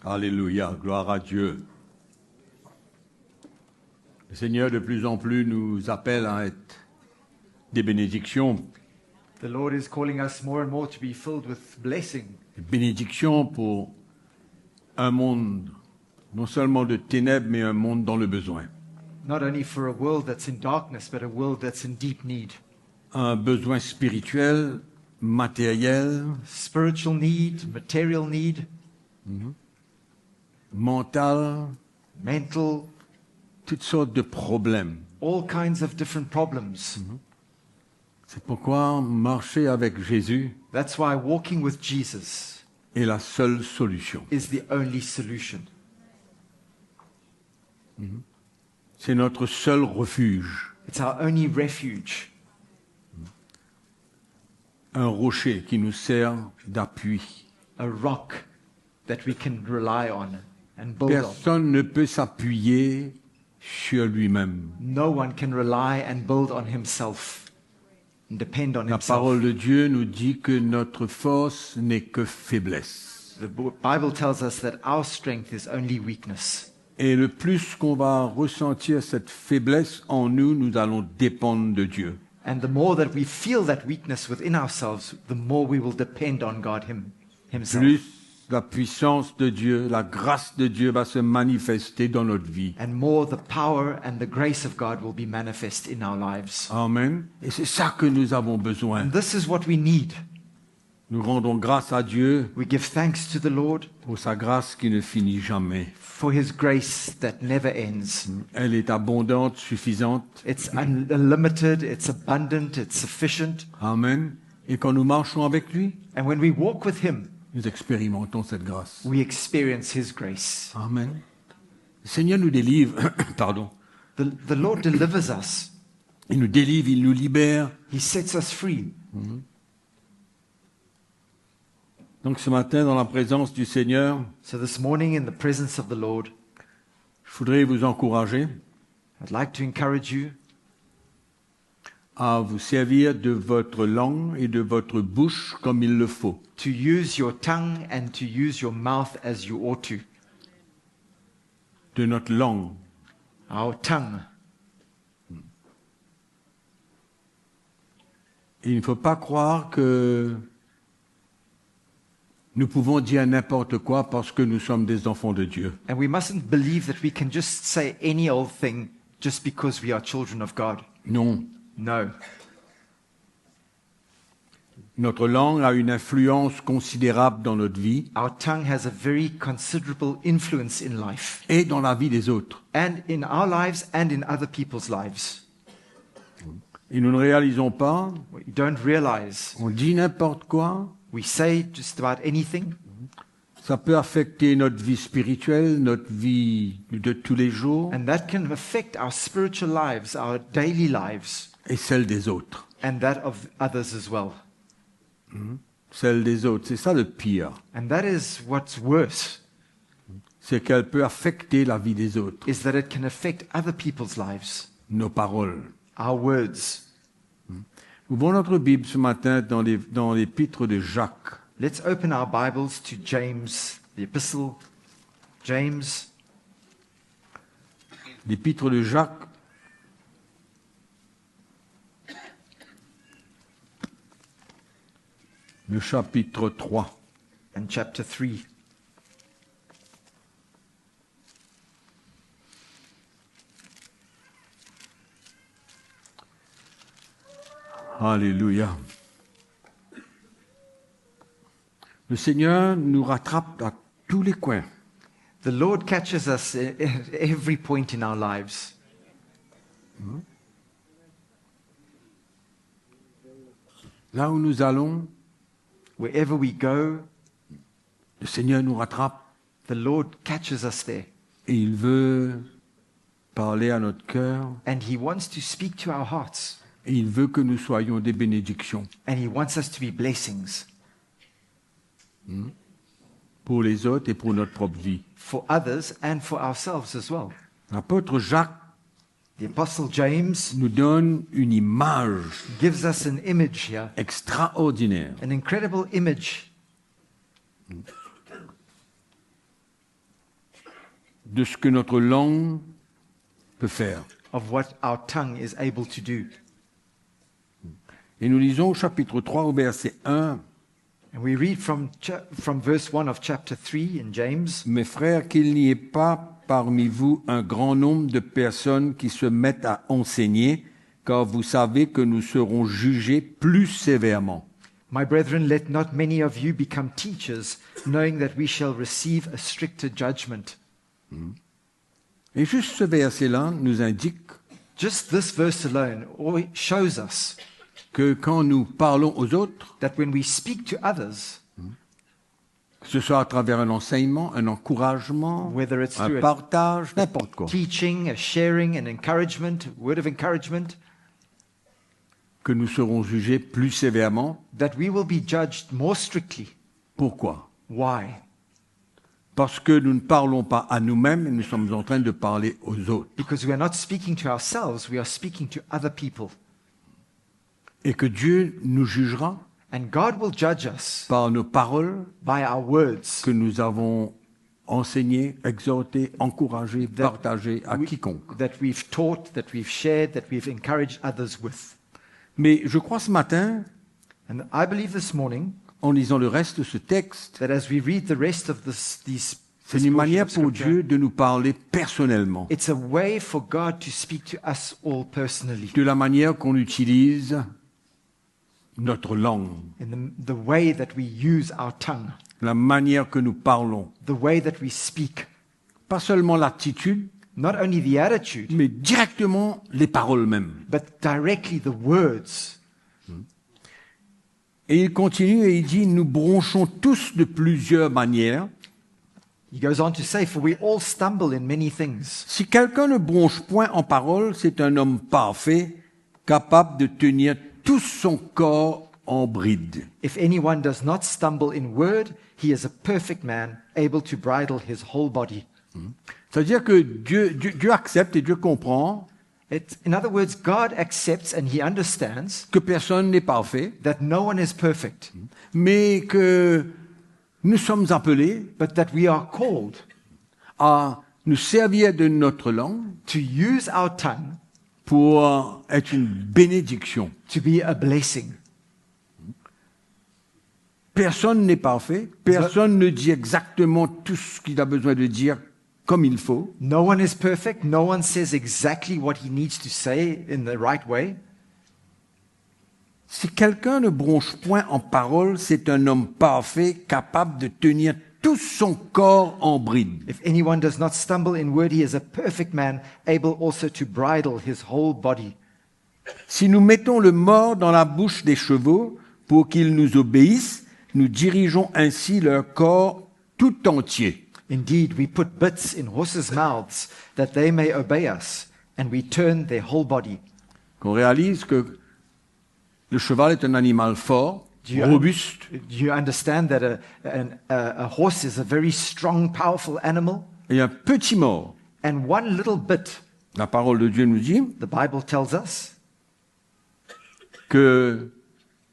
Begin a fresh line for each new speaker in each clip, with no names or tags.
Alléluia, gloire à Dieu. Le Seigneur de plus en plus nous appelle à être des bénédictions.
The Lord is calling us more and more to be filled with blessing.
Des bénédictions pour un monde, non seulement de ténèbres, mais un monde dans le besoin.
Not only for a world that's in darkness, but a world that's in deep need.
Un besoin spirituel, matériel,
Spiritual need, material need,
mental,
mental,
toutes sortes de problèmes.
all kinds of different problems.
C'est pourquoi marcher avec Jésus
That's why walking with Jesus
est la seule solution.
is the only solution.
C'est notre seul refuge.
It's our only refuge,
Un rocher qui nous sert d'appui.
a rock that we can rely on and build on.
Personne ne peut s'appuyer sur lui-même.
No one can rely and build on himself and depend on
La
himself.
parole de Dieu nous dit que notre force n'est que faiblesse.
The Bible tells us that our strength is only weakness.
Et le plus qu'on va ressentir cette faiblesse en nous, nous allons dépendre de Dieu.
And the more that we feel that weakness within ourselves, the more we will depend on God himself.
Plus la puissance de Dieu, la grâce de Dieu va se manifester dans notre vie.
And more the power and the grace of God will be manifest in our lives.
Amen. Et c'est ça que nous avons besoin.
And this is what we need.
Nous rendons grâce à Dieu
We give thanks to the Lord
pour sa grâce qui ne finit jamais.
for his grace that never ends.
Elle est abondante, suffisante.
It's unlimited, it's abundant, it's sufficient.
Amen. Et quand nous marchons avec lui,
And when we walk with him,
nous expérimentons cette grâce.
we experience his grace.
Amen. Le Seigneur nous délivre, pardon.
The Lord delivers us.
Il nous délivre, il nous libère.
He sets us free.
Donc ce matin, dans la présence du Seigneur,
So this morning, in the presence of the Lord,
je voudrais vous encourager
I'd like to encourage you
à vous servir de votre langue et de votre bouche comme il le faut.
to use your tongue and to use your mouth as you ought to.
De notre langue.
Our tongue.
Et il ne faut pas croire que nous pouvons dire n'importe quoi parce que nous sommes des enfants de Dieu.
And we mustn't believe that we can just say any old thing just because we are children of God.
Non.
No.
Notre langue a une influence considérable dans notre vie
Our tongue has a very considerable influence in life,
et dans la vie des autres.
and in our lives and in other people's lives.
Et nous ne réalisons pas,
We don't realize
on dit n'importe quoi,
we say just about anything.
ça peut affecter notre vie spirituelle, notre vie de tous les jours
And that can affect our spiritual lives, our daily lives,
et celle des autres.
and that of others as well.
Celle des autres, c'est ça le pire.
And that is what's worse,
C'est qu'elle peut affecter la vie des autres,
is that it can affect other people's lives,
nos paroles.
our words.
Ouvrons notre Bible ce matin dans l'épître de Jacques.
Let's open our Bibles to James, the epistle, James,
L'épître de Jacques, le chapitre 3.
and chapter 3.
Alléluia. Le Seigneur nous rattrape à tous les coins.
The Lord catches us at every point in our lives.
Là où nous allons,
Wherever we go,
le Seigneur nous rattrape
the Lord catches us there.
et il veut parler à notre cœur
And He wants to speak to our hearts.
et il veut que nous soyons des bénédictions
And He wants us to be blessings
pour les autres et pour notre propre vie.
for others and for ourselves as well.
L'apôtre Jacques
The Apostle James
nous donne une image
gives us an image here,
extraordinaire.
an incredible image.
de ce que notre langue peut faire.
of what our tongue is able to do.
Et nous lisons au chapitre 3 au verset 1,
And we read from verse 1 of chapter 3 in James,
mes frères, qu'il n'y ait pas parmi vous un grand nombre de personnes qui se mettent à enseigner, car vous savez que nous serons jugés plus sévèrement.
My brethren, let not many of you become teachers, knowing that we shall receive a stricter judgment.
Et juste ce verset-là nous indique
Just this verse alone shows us
que quand nous parlons aux autres,
that when we speak to others,
que ce soit à travers un enseignement, un encouragement,
whether it's
un
through a
partage, n'importe quoi,
teaching, a sharing, an encouragement, a word of encouragement,
que nous serons jugés plus sévèrement.
that we will be judged more strictly.
Pourquoi?
Why?
Parce que nous ne parlons pas à nous-mêmes, mais nous sommes en train de parler aux autres.
Because we are not speaking to ourselves, we are speaking to other people.
Et que Dieu nous jugera
And God will judge us
par nos paroles
by our words
que nous avons enseignées, exhortées, encouragées,
That
partagées à
we-
quiconque.
that we've taught, that we've shared, that we've encouraged others with.
Mais je crois ce matin,
And I believe this morning
en lisant le reste de ce texte,
that as we read the rest of
c'est une manière pour Dieu de nous parler personnellement,
it's a way for God to speak to us all personally.
de la manière qu'on utilise notre langue,
In the way that we use our tongue,
la manière que nous parlons.
the way that we speak.
Pas seulement l'attitude,
Not only the attitude,
mais directement les paroles mêmes.
but directly the words.
Et il continue et il dit, nous bronchons tous de plusieurs manières.
He goes on to say, for we all stumble in many things.
Si quelqu'un ne bronche point en parole, c'est un homme parfait, capable de tenir tout son corps en bride.
If anyone does not stumble in word, he is a perfect man, able to bridle his whole body.
C'est-à-dire que Dieu accepte et Dieu comprend
In other words, God accepts and he understands
que personne n'est parfait,
that no one is perfect,
mais que nous sommes appelés
but that we are called
à nous servir de notre langue
to use our tongue
pour être une bénédiction.
to be a blessing.
Personne n'est parfait, personne ne dit exactement tout ce qu'il a besoin de dire comme il faut.
No one is perfect. No one says exactly what he needs to say in the right way.
Si quelqu'un ne bronche point en parole, c'est un homme parfait, capable de tenir tout son corps en bride.
If anyone does not stumble in word, he is a perfect man, able also to bridle his whole body.
Si nous mettons le mort dans la bouche des chevaux pour qu'ils nous obéissent, nous dirigeons ainsi leur corps tout entier.
Indeed, we put bits in horses' mouths that they may obey us, and we turn their whole body.
Qu'on réalise que le cheval est un animal fort,
Dieu-
robuste,
Do you understand that a horse is a very strong, powerful animal?
et un petit mort.
And one little bit,
La parole de Dieu nous dit
the Bible tells us,
que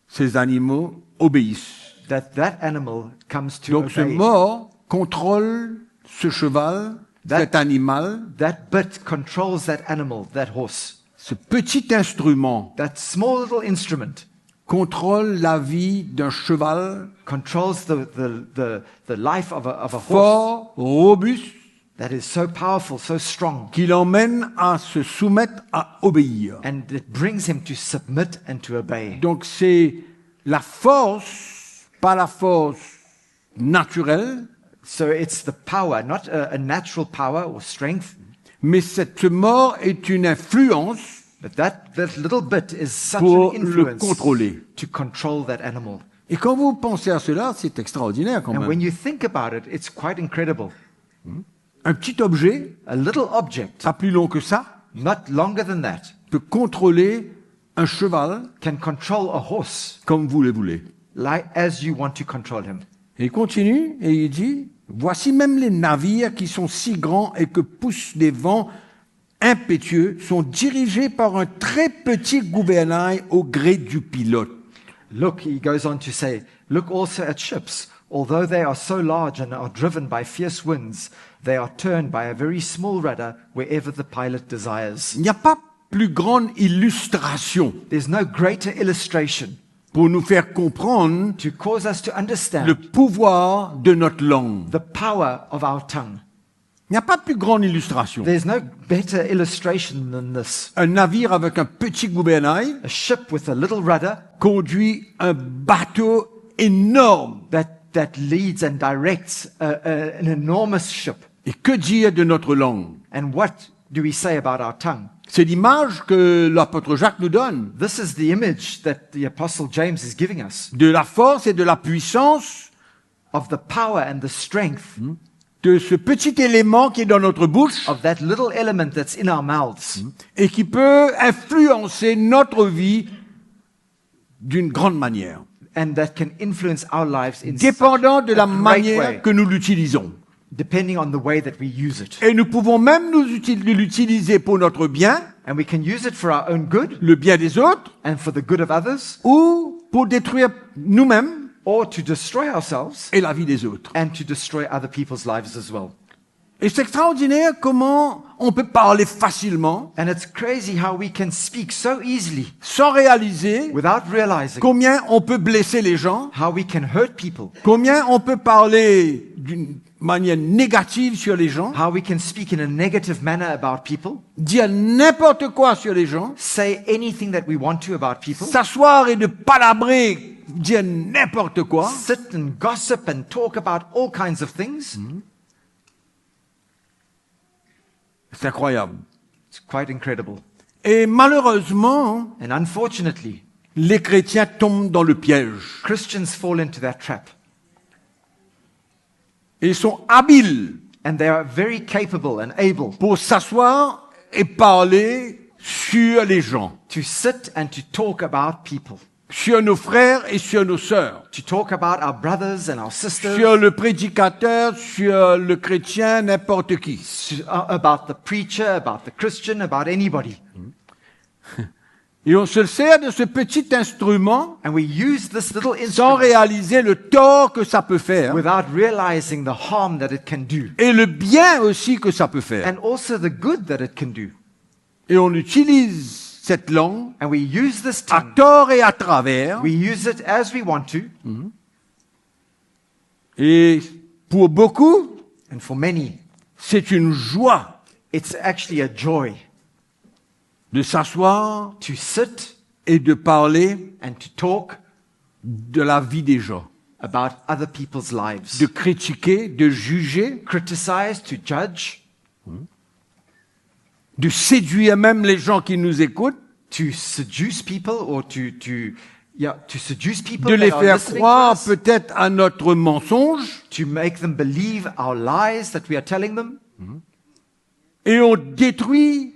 ces animaux obéissent.
that animal comes to
Donc ce
obey.
mort contrôle ce cheval,
That-
cet animal,
That bit controls that animal, that horse.
ce petit instrument
That small little instrument
contrôle la vie d'un cheval
controls the life of a horse
fort, robuste,
that is so powerful, so strong,
qui l'emmène à se soumettre, à obéir.
and it brings him to submit and to obey.
Donc c'est la force, pas la force naturelle,
So it's the power, not a natural power or strength,
mais ce mort est une influence
but that little bit is such
pour
an
le
influence
contrôler.
to control that animal.
Et quand vous pensez à cela, c'est extraordinaire quand
And
même.
when you think about it, it's quite incredible.
Un petit objet,
A little object,
pas plus long que ça,
not longer than that,
peut contrôler un cheval
can control a horse
comme vous le voulez.
like as you want to control him.
Et il continue et il dit, voici même les navires qui sont si grands et que poussent des vents impétueux sont dirigés par un très petit gouvernail au gré du pilote.
Look, he goes on to say, look also at ships, Although they are so large and are driven by fierce winds, they are turned by a very small rudder wherever the pilot desires.
Il n'y a pas plus grande illustration
There's no greater illustration
pour nous faire comprendre
to cause us to
le
understand
pouvoir de notre langue.
the power of our tongue.
Il n'y a pas plus grande illustration.
There's no better illustration than this.
Un navire avec un petit gouvernail
A ship with a little rudder
conduit un bateau énorme.
that leads and directs an enormous ship.
Et que dire de notre langue?
And what do we say about our tongue?
C'est l'image que l'apôtre Jacques nous donne
This is the image that the Apostle James is giving us
de la force et de la puissance
of the power and the strength
de ce petit élément qui est dans notre bouche
of that little element that's in our mouths
et qui peut influencer notre vie d'une grande manière,
and that can influence our lives in
dépendant de la
a great
manière
way,
que nous l'utilisons.
depending on the way that we use it.
Et nous pouvons même l'utiliser pour notre bien,
And we can use it for our own good
le bien des autres,
and for the good of others,
ou pour détruire nous-mêmes
or to destroy ourselves
et la vie des autres.
and to destroy other people's lives as well.
Et c'est extraordinaire comment on peut parler facilement,
And it's crazy how we can speak so easily
sans réaliser
without realizing
combien on peut blesser les gens,
how we can hurt people,
combien on peut parler d'une manière négative sur les gens,
how we can speak in a negative manner about people,
dire n'importe quoi sur les gens,
say anything that we want to about people,
s'asseoir et de palabrer, dire n'importe quoi.
sit and gossip and talk about all kinds of things.
C'est incroyable.
It's quite incredible.
Et malheureusement,
And unfortunately,
les chrétiens tombent dans le piège.
Christians fall into that trap.
Ils sont habiles
And they are very capable and able
pour s'asseoir et parler sur les gens,
to sit and to talk about people,
sur nos frères et sur nos sœurs,
to talk about our brothers and our sisters,
sur le prédicateur, sur le chrétien, n'importe qui.
about the preacher, about the Christian, about anybody.
Et on se sert de ce petit instrument
And we use this little
sans
instrument
réaliser le tort que ça peut faire
without realizing the harm that it can do,
et le bien aussi que ça peut faire.
and also the good that it can do.
Et on utilise cette langue
And we use this
à
tongue.
tort et à travers.
We use it as we want to.
Et pour beaucoup,
And for many,
c'est une joie
it's actually a joy
de s'asseoir
to sit
et de parler
and to talk
de la vie des gens,
about other people's lives,
de critiquer, de juger,
criticize, to judge,
de séduire même les gens qui nous écoutent,
to seduce people, or to seduce people,
de les
that are
faire
listening
croire
to us,
peut-être à notre mensonge,
to make them believe our lies that we are telling them,
et on détruit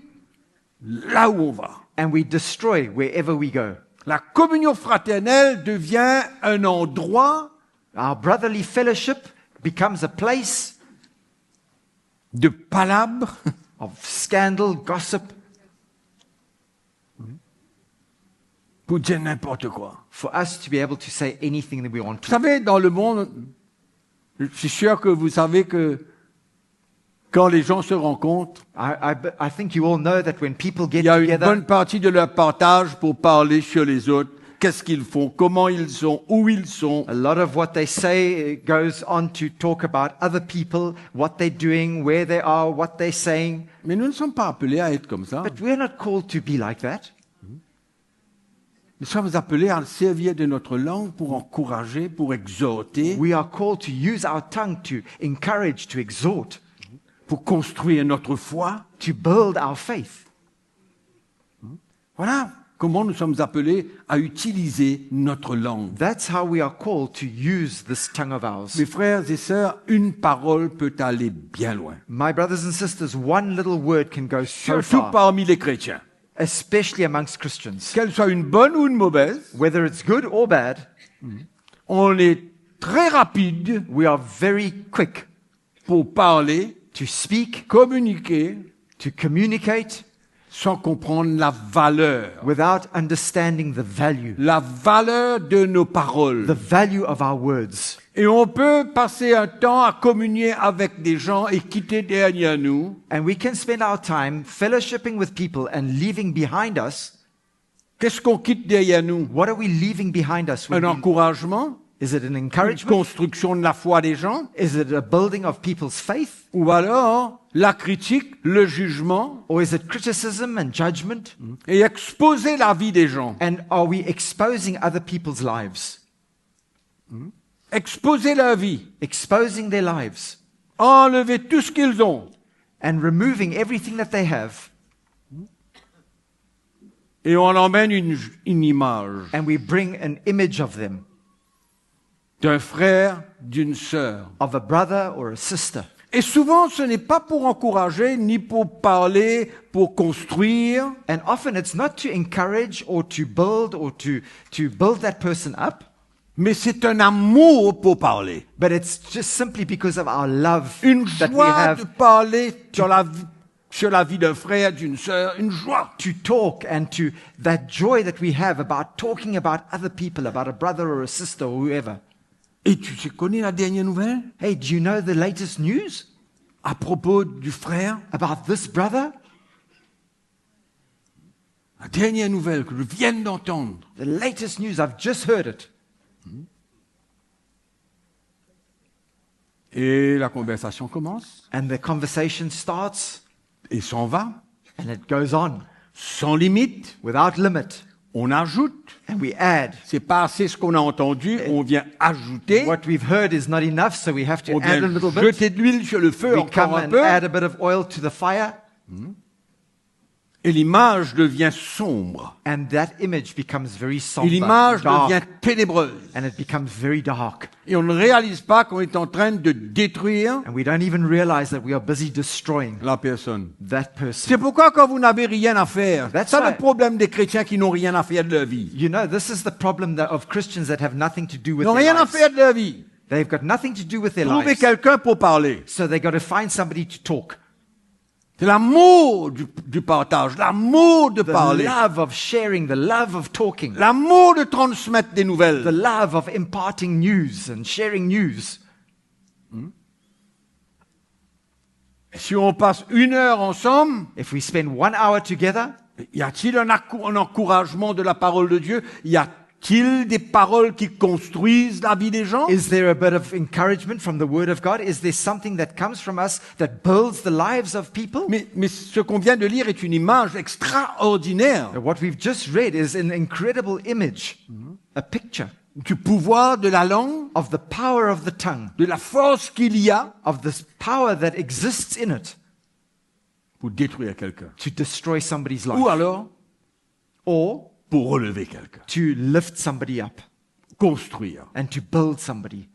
là où on va.
and we destroy wherever we go.
La communion fraternelle devient un endroit
Our brotherly fellowship becomes a place
de palabres,
of scandal, gossip,
pour dire n'importe quoi.
for us to be able to say anything that we want
Vous
to.
savez, dans le monde, je suis sûr que vous savez que quand les gens se rencontrent,
I think you all know that when people get
il y a une
together,
bonne partie de leur partage pour parler sur les autres. Qu'est-ce qu'ils font, comment ils sont, où ils sont.
a lot of what they say goes on to talk about other people, what they're doing, where they are, what they're saying.
Mais nous ne sommes pas appelés à être comme ça.
But we're not called to be like that.
Nous sommes appelés à servir de notre langue pour encourager, pour exhorter,
We are called to use our tongue to encourage, to exhort,
pour construire notre foi.
to build our faith.
Voilà comment nous sommes appelés à utiliser notre langue.
That's how we are called to use this tongue of ours.
Mes frères et sœurs, une parole peut aller bien loin.
My brothers and sisters, one little word can go so
Surtout
far,
parmi les chrétiens.
especially amongst Christians.
Qu'elle soit une bonne ou une mauvaise,
Whether it's good or bad,
on est très rapide
we are very quick
pour parler,
to speak,
communiquer
to communicate,
sans comprendre la valeur
without understanding the value
de nos paroles.
the value of our words.
Et on peut passer un temps à communier avec des gens et quitter derrière nous
And we can spend our time fellowshipping with people and leaving behind us.
Qu'est-ce qu'on quitte derrière nous?
What are we leaving behind us?
Un encouragement?
Is it an
Une
encouragement?
construction de la foi des gens?
Is it a building of people's faith?
Ou alors la critique, le jugement
Or is it criticism and judgment?
et exposer la vie des gens?
And are we exposing other people's lives?
Exposer leur vie,
Exposing their lives
enlever tout ce qu'ils ont
and removing everything that they have.
et on emmène une image
And we bring an image of them,
d'un frère, d'une sœur.
of a brother or a sister.
Et souvent, ce n'est pas pour encourager, ni pour parler, pour construire,
And often it's not to encourage or to build that person up,
mais c'est un amour pour parler.
but it's just simply because of our love
Une
that we
joie de
have
parler sur la vie d'un frère, d'une sœur, une joie.
to talk, and to that joy that we have about talking about other people, about a brother or a sister or whoever.
Et tu connais la dernière nouvelle
Hey, do you know the latest news
à propos du frère?
about this brother?
La dernière nouvelle que je viens d'entendre.
The latest news, I've just heard it.
Et la conversation commence
And the conversation starts
et s'en va,
and it goes on
sans limite.
without limit.
On ajoute.
And we add.
C'est pas assez ce qu'on a entendu, on vient ajouter.
What we've heard is not enough, so we have to
On
add a
vient
little bit.
jeter de l'huile sur le feu
We come
encore un
and
peu.
add a bit of oil to the fire,
Et l'image devient sombre.
and that image becomes very
Et
somber,
l'image
dark,
devient ténébreuse.
and it becomes very dark.
Et on ne réalise pas qu'on est en train de détruire
And we don't even realize that we are busy destroying
la personne.
that person.
C'est pourquoi quand vous n'avez rien à faire,
That's
c'est
why-
le problème des chrétiens qui n'ont rien à faire de leur vie.
You know, this is the problem of Christians that have nothing to do
Ils
with
n'ont
their
rien à
lives.
faire de leur vie.
They've got nothing to do with their
Trouver
lives.
quelqu'un pour parler.
So they got to find somebody to talk.
C'est l'amour du partage, l'amour de
The
parler,
love of sharing, the love of talking,
l'amour de transmettre des nouvelles.
the love of imparting news and sharing news.
Si on passe 1 heure ensemble,
If we spend 1 hour together,
y a-t-il un encouragement de la parole de Dieu? Y a-t-il des paroles qui construisent la vie des gens?
is there a bit of encouragement from the Word of God? Is there something that comes from us that builds the lives of people?
Mais ce qu'on vient de lire est une image extraordinaire
What we've just read is an incredible image, a picture
du pouvoir de la langue,
of the power of the tongue,
de la force qu'il y a
of this power that exists in it
pour détruire quelqu'un.
to destroy somebody's
Ou
life,
alors
or
pour relever quelqu'un,
to lift somebody up
construire.
and to build somebody.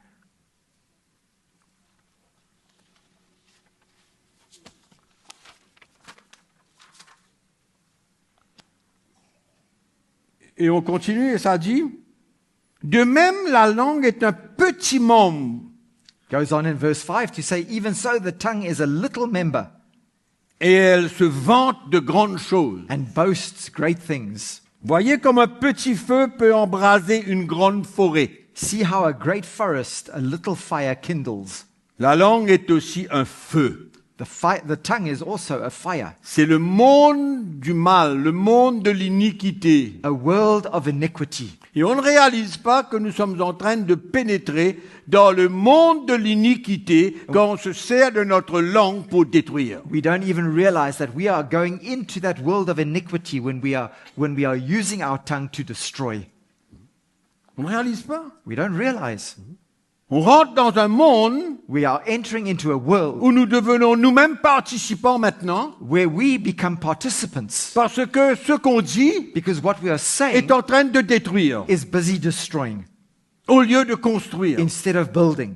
Et on continue et ça dit, de même la langue est un petit membre
Goes on in verse 5 to say, even so, the tongue is a little member
et elle se vante de grandes choses.
and boasts great things.
Voyez comme un petit feu peut embraser une grande forêt.
See how a great forest a little fire kindles.
La langue est aussi un feu.
The tongue is also a fire,
C'est le monde du mal, le monde de l'iniquité.
a world of iniquity.
Et on ne réalise pas que nous sommes en train de pénétrer dans le monde de l'iniquité quand on se sert de notre langue pour détruire.
We don't even realize that we are going into that world of iniquity when we are using our tongue to destroy.
On ne réalise pas.
We don't realize.
On rentre dans un monde
We are entering into a world
où nous devenons nous-mêmes participants maintenant
where we become participants
parce que ce qu'on dit
because what we are saying
est en train de détruire
is busy destroying
au lieu de construire.
instead of building.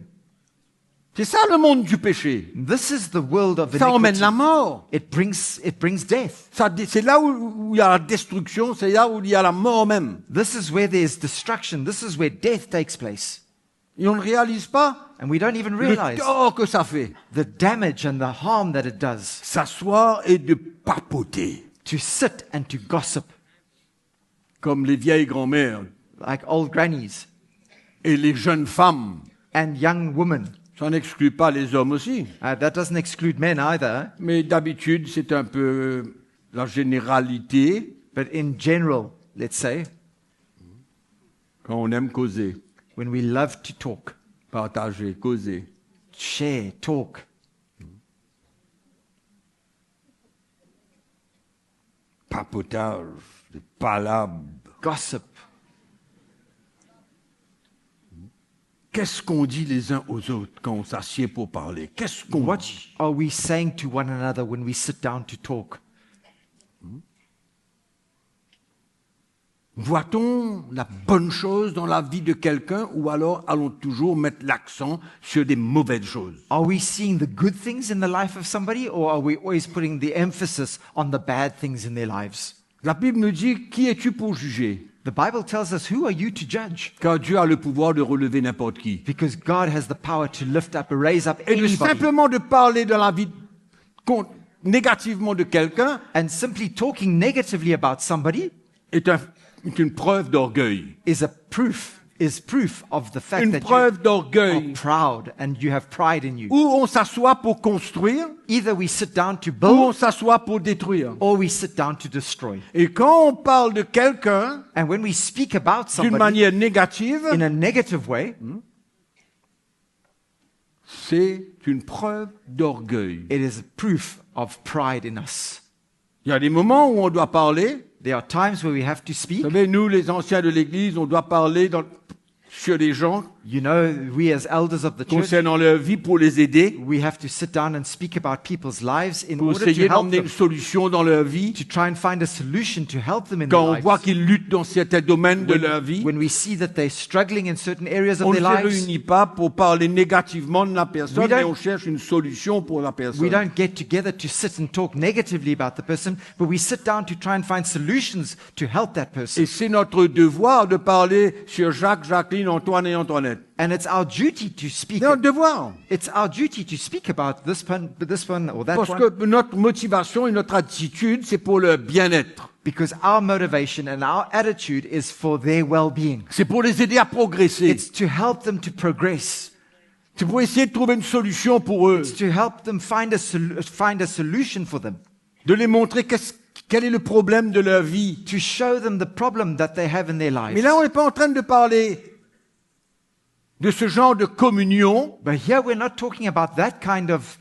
C'est ça le monde du péché.
This is the world of
Ça emmène
iniquity.
la mort.
It brings death.
C'est là où il y a la destruction, c'est là où il y a la mort même.
This is where there's destruction. This is where death takes place.
Et on ne réalise pas
And we don't even
le
realize
tort que ça fait.
the damage and the harm that it does
S'asseoir et de papoter.
to sit and to gossip
comme les vieilles grand-mères
like old grannies
et les jeunes femmes.
and young women.
Ça n'exclut pas les hommes aussi.
That doesn't exclude men either,
Mais d'habitude, c'est un peu la généralité
but in general, let's say,
quand on aime causer,
when we love to talk,
partager, causer.
share, talk,
Papotage, des palabres.
gossip.
Qu'est-ce qu'on dit les uns aux autres quand on s'assied pour parler? Qu'est-ce qu'on
What
dit?
are we saying to one another when we sit down to talk?
Voit-on la bonne chose dans la vie de quelqu'un ou alors allons toujours mettre l'accent sur des mauvaises choses?
Are we seeing the good things in the life of somebody, or are we always putting the emphasis on the bad things in their lives?
La Bible nous dit, qui es-tu pour juger?
The Bible tells us, who are you to judge?
Car Dieu a le pouvoir de relever n'importe qui.
Because God has the power to lift up, raise up
Et de
anybody.
simplement de parler dans la vie négativement de quelqu'un
And simply talking negatively about somebody
est une preuve d'orgueil.
is proof of the fact
Une
that
preuve
you
d'orgueil
are proud and you have pride in you.
où on s'assoit pour construire
Either we sit down to
ou on
build
s'assoit pour détruire.
or we sit down to destroy.
Et quand on parle de quelqu'un
And when we speak about
d'une
somebody
manière négative,
in a negative way,
c'est une preuve d'orgueil.
it is proof of pride in us.
Il y a des moments où on doit parler.
There are times where we have to
Vous
speak.
savez, nous, les anciens de l'Église, on doit parler sur les gens
You know, we as elders of the church,
concernant leur vie pour les aider,
we have to sit down and speak about people's lives in
pour
order to
essayer
help
d'emmener
them,
une solution dans leur vie.
to try and find a solution to help them in
Quand
their
on voit
lives.
qu'ils luttent dans certains domaines de leur vie,
When we see that they're struggling in certain areas
on
of
ne
their
se
lives,
réunit pas pour parler négativement de la personne,
We don't-
mais on cherche une solution pour la
we
personne.
don't get together to sit and talk negatively about the person, but we sit down to try and find solutions to help that person.
Et c'est notre devoir de parler sur Jacques, Jacqueline, Antoine et Antoinette.
And it's our duty to speak.
C'est notre devoir.
It's our duty to speak about this one or that
Parce
one,
que notre motivation et notre attitude, c'est pour leur bien-être.
because our motivation and our attitude is for their well-being.
C'est pour les aider à progresser.
It's to help them to progress.
C'est pour essayer de trouver une solution pour eux.
It's to help them find a solution for them.
De les montrer quel est le problème de leur vie.
To show them the problem that they have in their lives.
Mais là, on n'est pas en train de parler de ce genre de communion
But here we're not talking about that kind of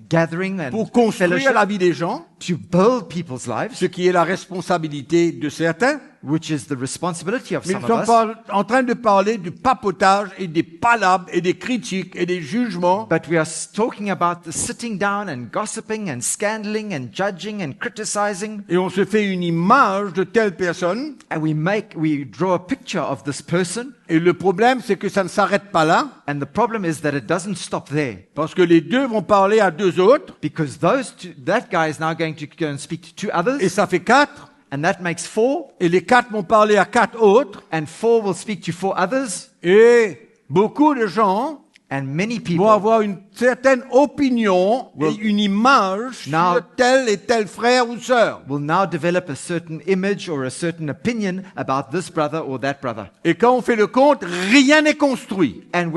gathering and
pour construire
fellowship
la vie des gens,
to build people's lives,
ce qui est la responsabilité de certains.
which is the responsibility of
Mais
some
nous
of
sommes
us.
pas en train de parler du papotage et des palabres et des critiques et des jugements
But we are talking about the sitting down and gossiping and scandaling and judging and criticizing.
et on se fait une image de telle personne.
And we draw a picture of this person.
Et le problème, c'est que ça ne s'arrête pas là,
And the problem is that it doesn't stop there.
parce que les deux vont parler à deux autres,
Because that guy is now going to go and speak to two
et
others.
ça fait quatre,
And that makes 4.
et les quatre vont parler à quatre autres,
And 4 will speak to 4 others.
et beaucoup de gens
And many
vont
people
avoir une certaine opinion et une image
Now-
sur tel et tel frère ou sœur.
will now develop a certain image or a certain opinion about this brother or that brother.
Et quand on fait le compte, rien n'est construit.
And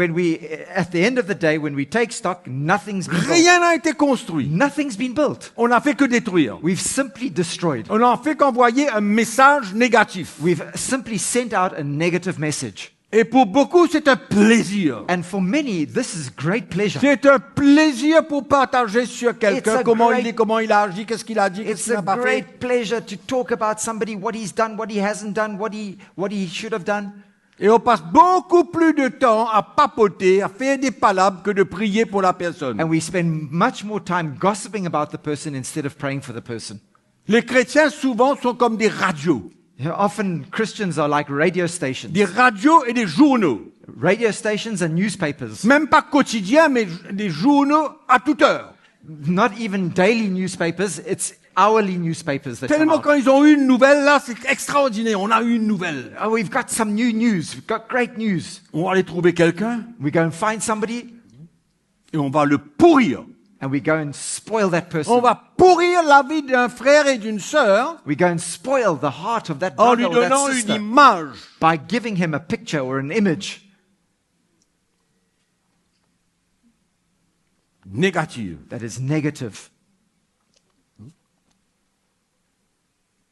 at the end of the day, when we take stock, nothing's been built.
Rien n'a été construit.
Nothing's been built.
On n'a fait que détruire.
We've simply destroyed.
On n'a fait qu'envoyer un message négatif.
We've simply sent out a negative message.
Et pour beaucoup, c'est un plaisir.
And for many, this is great pleasure.
C'est un plaisir pour partager sur
It's
quelqu'un
a
comment
great-
il est, comment il a agi, qu'est-ce qu'il a dit, qu'est-ce
It's
qu'il
a
n'a pas fait.
great pleasure to talk about somebody, what he's done, what he hasn't done, what he should have done.
Et on passe beaucoup plus de temps à papoter, à faire des palabres que de prier pour la personne.
And we spend much more time gossiping about the person instead of praying for the person.
Les chrétiens souvent sont comme des radios.
Often Christians are like radio stations.
Des radios et des journaux.
Radio stations and newspapers.
Même pas quotidiens, mais des journaux à toute heure.
Not even daily newspapers, it's hourly newspapers that come
Tellement
out.
quand ils ont eu une nouvelle, là, c'est extraordinaire. On a eu une nouvelle.
Oh, we've got some new news. We've got great news.
On va aller trouver quelqu'un
We go and find somebody
et on va le pourrir.
and we go and spoil that
On
person.
va pourrir la vie d'un frère et d'une sœur
We go and spoil the heart of that
en
brother
lui
or that
donnant une
sister
image.
by giving him a picture or an image
Négative.
that is negative.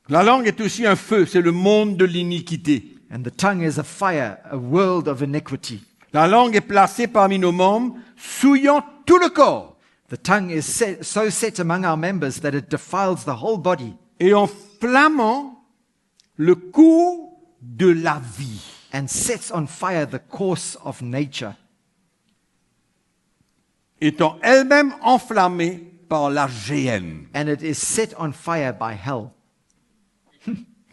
La langue est aussi un feu, c'est le monde de l'iniquité.
And the tongue is a fire, a world of iniquity.
La langue est placée parmi nos membres, souillant tout le corps
The tongue is so set among our members that it defiles the whole body
et enflammant le cours de la vie.
and sets on fire the course of nature,
Étant elle-même enflammée par la géhenne.
and it is set on fire by hell.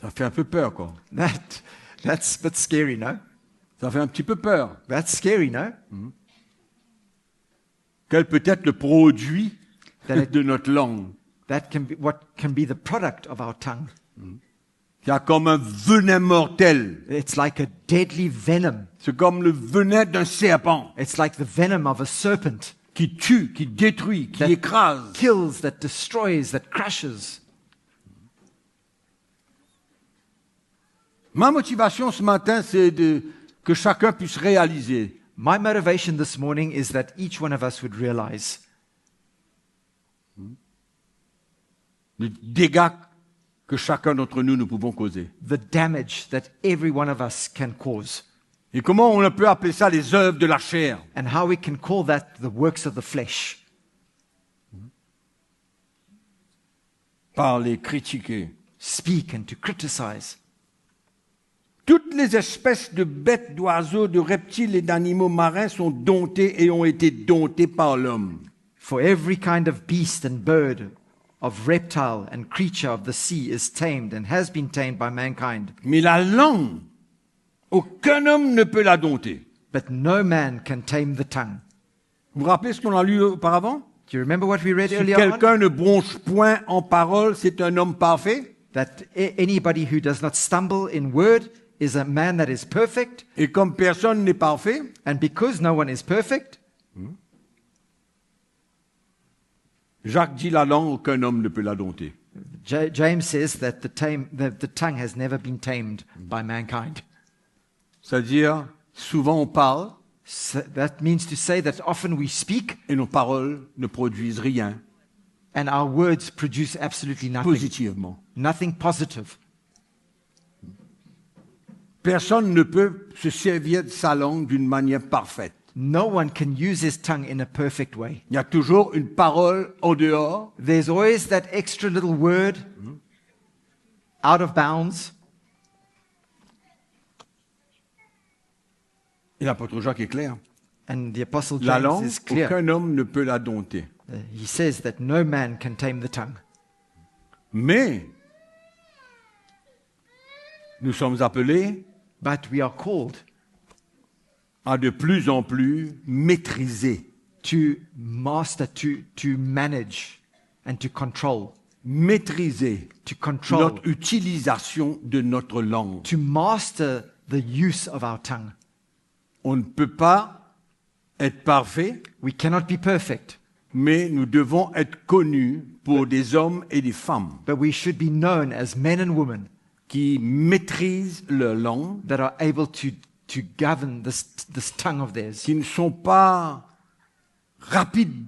Ça fait un peu peur, quoi.
That's a bit scary, no?
Ça fait un petit peu peur.
That's scary, no?
Quel peut être le produit
That it-
de notre langue?
That can be what can be the product of our tongue.
Il y a comme un venin mortel.
It's like a deadly venom.
C'est comme le venin d'un serpent
It's like the venom of a serpent
qui tue, qui détruit, qui
That-
écrase.
kills, that destroys, that crushes.
Ma motivation ce matin, c'est que chacun puisse réaliser
My motivation this morning is that each one of us would realize
le dégât que chacun d'entre nous pouvons causer.
the damage that every one of us can cause,
Et comment on peut appeler ça les œuvres de la chair?
and how we can call that the works of the flesh.
Parler, critiquer.
Speak and to criticize.
Toutes les espèces de bêtes, d'oiseaux, de reptiles et d'animaux marins sont domptées et ont été domptées par l'homme.
For every kind of beast and bird, of reptile and creature of the sea is tamed and has been tamed by mankind.
Mais la langue, aucun homme ne peut la dompter.
But no man can tame the tongue.
Vous vous rappelez ce qu'on a lu auparavant?
Do you remember what we read
Si
earlier on?
quelqu'un ne bronche point en parole, c'est un homme parfait.
That anybody who does not stumble in word is a man that is perfect.
Et comme personne n'est parfait,
And because no one is perfect,
Jacques dit la langue, aucun homme ne peut la dompter.
James says that the tongue has never been tamed by mankind.
C'est-à-dire, souvent on parle
So that means to say that often we speak
et nos paroles ne produisent rien
and our words produce absolutely nothing.
positivement.
Nothing positive.
Personne ne peut se servir de sa langue d'une manière parfaite.
No one can use his tongue in a perfect way.
Il y a toujours une parole en dehors
There's always that extra little word out of bounds.
et l'apôtre Jacques est clair.
And the Apostle
La
James
langue,
is clear.
aucun homme ne peut la dompter.
He says that no man can tame the tongue.
Mais nous sommes appelés
But we are called
à de plus en plus maîtriser.
to master, to manage, and to control.
Maîtriser
To control.
notre utilisation de notre langue.
To master the use of our tongue.
On ne peut pas être parfait,
We cannot be perfect,
mais nous devons être connus pour des hommes et des femmes
but we should be known as men and women
qui maîtrisent leur langue,
that are able to govern this tongue of theirs,
qui ne sont pas rapides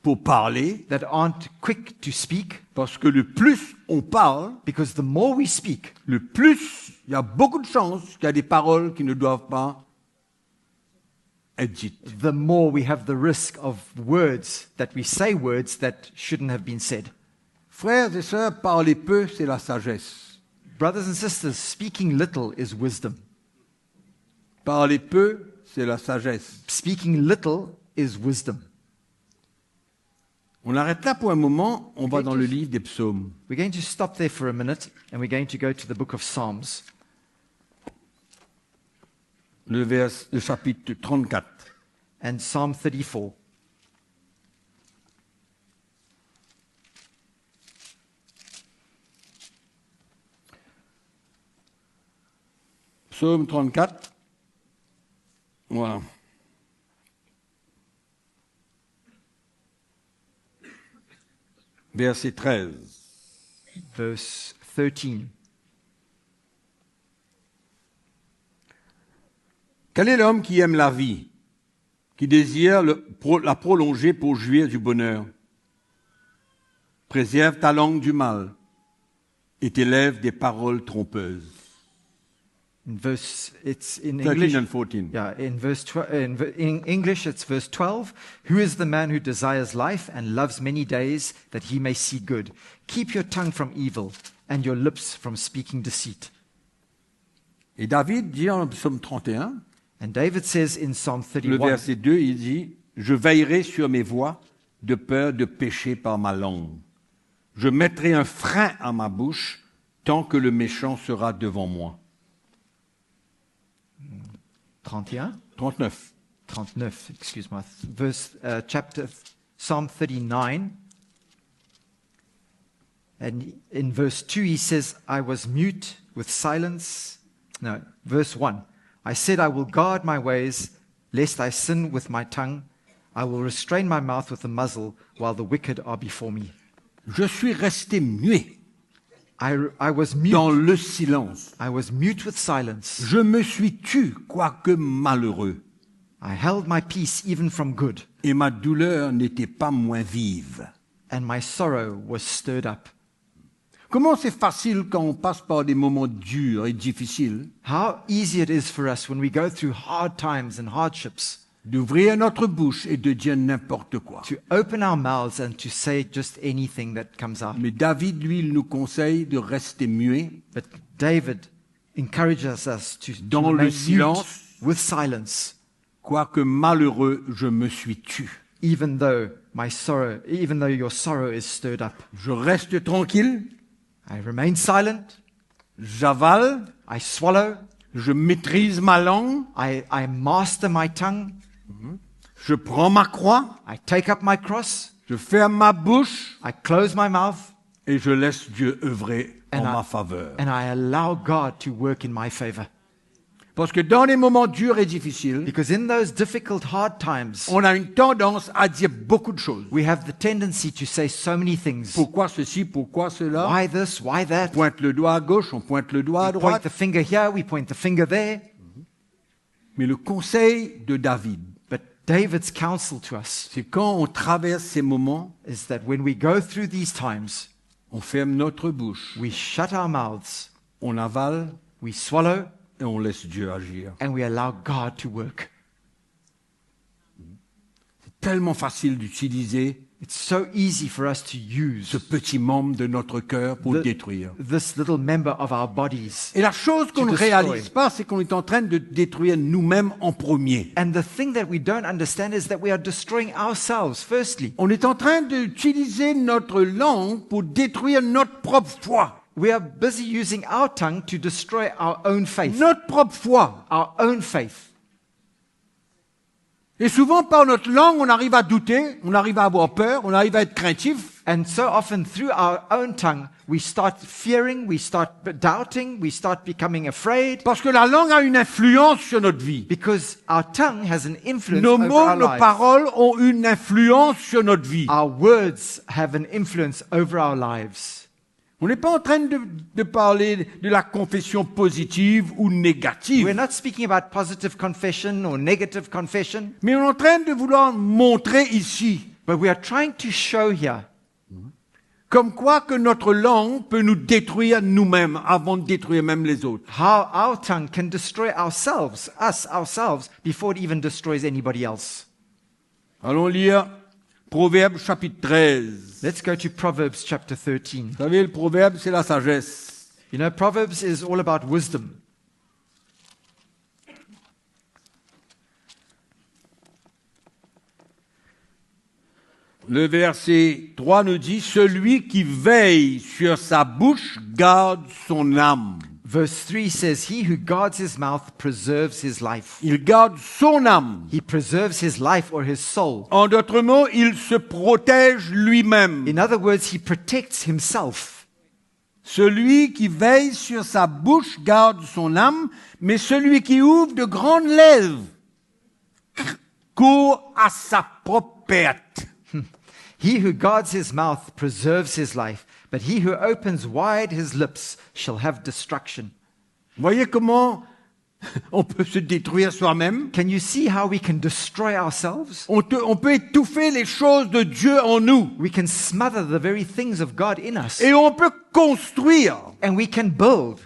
pour parler,
that aren't quick to speak,
parce que le plus on parle,
because the more we speak,
le plus il y a beaucoup de chances qu'il y a des paroles qui ne doivent pas être dites.
the more we have the risk of words, that we say words that shouldn't have been said.
Frères et sœurs, parler peu, c'est la sagesse.
Brothers and sisters, speaking little is wisdom.
Parler peu, c'est la sagesse.
Speaking little is wisdom.
On arrête là pour un moment, on va dans le livre des psaumes.
We're going to stop there for a minute and we're going to go to the book of Psalms,
Le chapitre 34.
and Psalm 34.
Psaume 34. Voilà. Verset 13.
verse 13.
Quel est l'homme qui aime la vie, qui désire la prolonger pour jouir du bonheur? Préserve ta langue du mal et tes lèvres des paroles trompeuses.
It's in
13
English.
and 14.
Yeah, in verse 12, in English it's verse 12. Who is the man who desires life and loves many days that he may see good? Keep your tongue from evil and your lips from speaking deceit.
Et David dit en psaume 31,
And David says in Psalm
le
31,
verset 2, il dit « Je veillerai sur mes voies de peur de pécher par ma langue. Je mettrai un frein à ma bouche tant que le méchant sera devant moi. »
31?
39.
39, excuse me. Psalm 39. And in verse 2 he says, I was mute with silence. No, verse 1. I said, I will guard my ways, lest I sin with my tongue. I will restrain my mouth with a muzzle, while the wicked are before me.
Je suis resté muet
I was mute.
dans le silence.
I was mute with silence.
Je me suis tu, quoique malheureux,
I held my peace even from good,
et ma douleur n'était pas moins vive.
and my sorrow was stirred up.
Comment c'est facile quand on passe par des moments durs et difficiles
How easy it is for us when we go through hard times and hardships
d'ouvrir notre bouche et de dire n'importe quoi.
to open our mouths and to say just anything that comes out.
Mais David, lui, il nous conseille de rester muet
But David encourages us to
Dans le
remain
silence.
mute with silence,
quoique malheureux, je me suis tu.
even though your sorrow is stirred up.
Je reste tranquille,
I remain silent,
j'avale,
I swallow,
je maîtrise ma langue,
I master my tongue,
je prends ma croix,
I take up my cross,
je ferme ma bouche
I close my mouth,
et je laisse Dieu œuvrer en
And I-
ma faveur.
and I allow God to work in my favor.
Parce que dans les moments durs et difficiles,
Because in those difficult, hard times,
on a une tendance à dire beaucoup de choses.
we have the tendency to say so many things.
Pourquoi ceci, pourquoi cela?
Why this? Why
On
that?
pointe le doigt à gauche, on pointe le doigt à
We point
droite.
the finger here, we point the finger there.
Mais le conseil de David,
But David's counsel to us
c'est quand on traverse ces moments,
is that when we go through these times,
on ferme notre bouche,
we shut our mouths,
on avale
we swallow,
et on laisse Dieu agir.
and we allow God to work.
C'est tellement facile d'utiliser
It's so easy for us to
ce
use
petit membre de notre cœur pour le
The-
détruire.
this little member of our bodies.
Et la chose qu'on
To
ne
destroy.
réalise pas, c'est qu'on est en train de détruire nous-mêmes en premier.
And the thing that we don't understand is that we are destroying ourselves, firstly.
On est en train d'utiliser notre langue pour détruire notre propre foi.
We are busy using our tongue to destroy our own faith.
Notre propre foi.
Our own faith.
Et souvent, par notre langue, on arrive à douter, on arrive à avoir peur, on arrive à être craintif.
And so often through our own tongue, we start fearing, we start doubting, we start becoming afraid,
Parce que la langue a une influence sur notre vie.
because our tongue has an influence
Nos
over
mots,
our
nos
lives.
paroles ont une influence sur notre vie.
Our words have an influence over our lives.
On n'est pas en train de parler de la confession positive ou négative,
We're not speaking about positive confession or negative confession,
mais on est en train de vouloir montrer ici
but we are trying to show here
comme quoi que notre langue peut nous détruire nous-mêmes avant de détruire même les autres.
how our tongue can destroy ourselves, ourselves, before it even destroys anybody else.
Allons lire Proverbe chapitre 13.
Let's go to Proverbs chapter 13.
Vous savez, le proverbe, c'est la sagesse.
You know, Proverbs is all about wisdom.
Le verset 3 nous dit, celui qui veille sur sa bouche garde son âme.
Verse 3 says, He who guards his mouth preserves his life.
Il garde son âme.
He preserves his life or his soul.
En d'autres mots, il se protège lui-même.
In other words, he protects himself.
Celui qui veille sur sa bouche garde son âme, mais celui qui ouvre de grandes lèvres court à sa propre perte.
He who guards his mouth preserves his life, but he who opens wide his lips shall have destruction.
Voyez comment on peut se détruire soi-même?
Can you see how we can destroy ourselves?
On peut étouffer les choses de Dieu en nous.
We can smother the very things of God in us.
Et on peut construire
And we can build.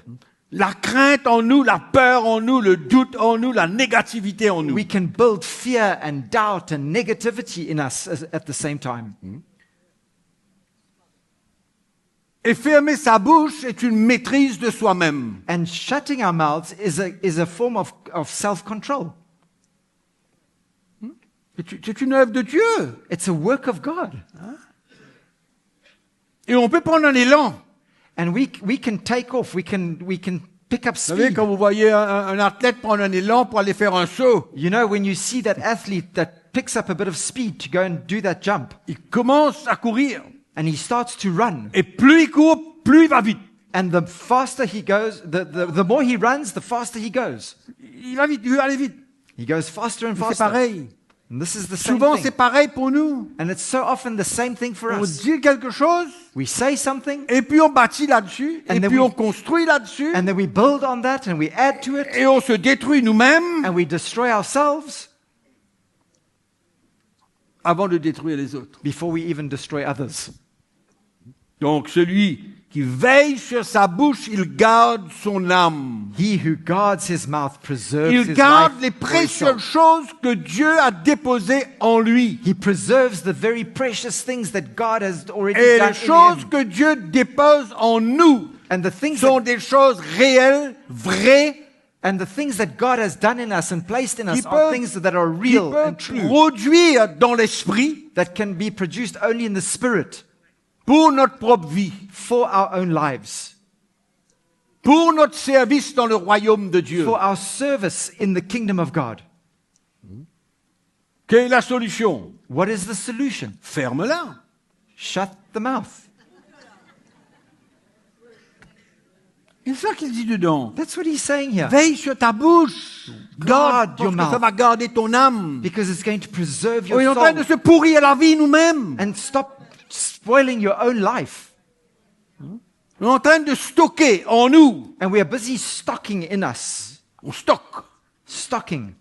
la crainte en nous, la peur en nous, le doute en nous, la négativité en nous.
We can build fear and doubt and negativity in us at the same time.
Et fermer sa bouche est une maîtrise de soi-même.
And shutting our mouths is a form of self-control.
C'est une œuvre de Dieu.
It's a work of God.
Et on peut prendre un élan.
And we can take off, we can pick up
Vous savez,
speed.
quand vous voyez un athlète prendre un élan pour aller faire un saut,
You know, when you see that athlete that picks up a bit of speed to go and do that jump,
il commence à courir.
and he starts to run,
Et plus il court, plus il va vite.
and the faster he goes, the more he runs, the faster he goes.
Il va vite, il veut aller vite.
He goes faster and
C'est
faster.
pareil.
And this is the same
Souvent,
thing.
c'est pareil pour nous.
And it's so often the same thing for
On
us.
dit quelque chose,
We say something,
et puis on bâtit là-dessus,
And
et
then
puis
we-
on construit là-dessus,
and then we build on that, and we add to it,
et on se détruit nous-mêmes
and we destroy ourselves
avant de détruire les autres.
before we even destroy others.
Donc celui qui veille sur sa bouche, il garde son âme.
He who guards his mouth preserves
Il
his
garde
life
les
for his soul.
précieuses choses que Dieu a déposées en lui.
He preserves the very precious things that God has already
Et
done
les choses
in him.
que Dieu dépose en nous
And the things
sont
that,
des choses réelles, vraies,
and the things that God has done in us and placed in us
qui
are
peuvent,
things that are
qui
real
peuvent
and true,
produire dans l'esprit
that can be produced only in the spirit
pour notre propre vie,
for our own lives,
pour notre service dans le royaume de Dieu.
for our service in the kingdom of God.
Quelle est la solution?
What is the solution?
Ferme-la.
Shut the mouth.
C'est ça qu'il dit dedans.
That's what he's saying here.
Veille sur ta bouche. Garde,
your
parce que ça
mouth.
va garder ton âme.
Because it's going to preserve
On est
your
en train de
soul
se pourrir la vie nous-mêmes.
and stop spoiling your own life.
On est en train de stocker en nous.
And we are busy stocking in us.
On stocke
Stocking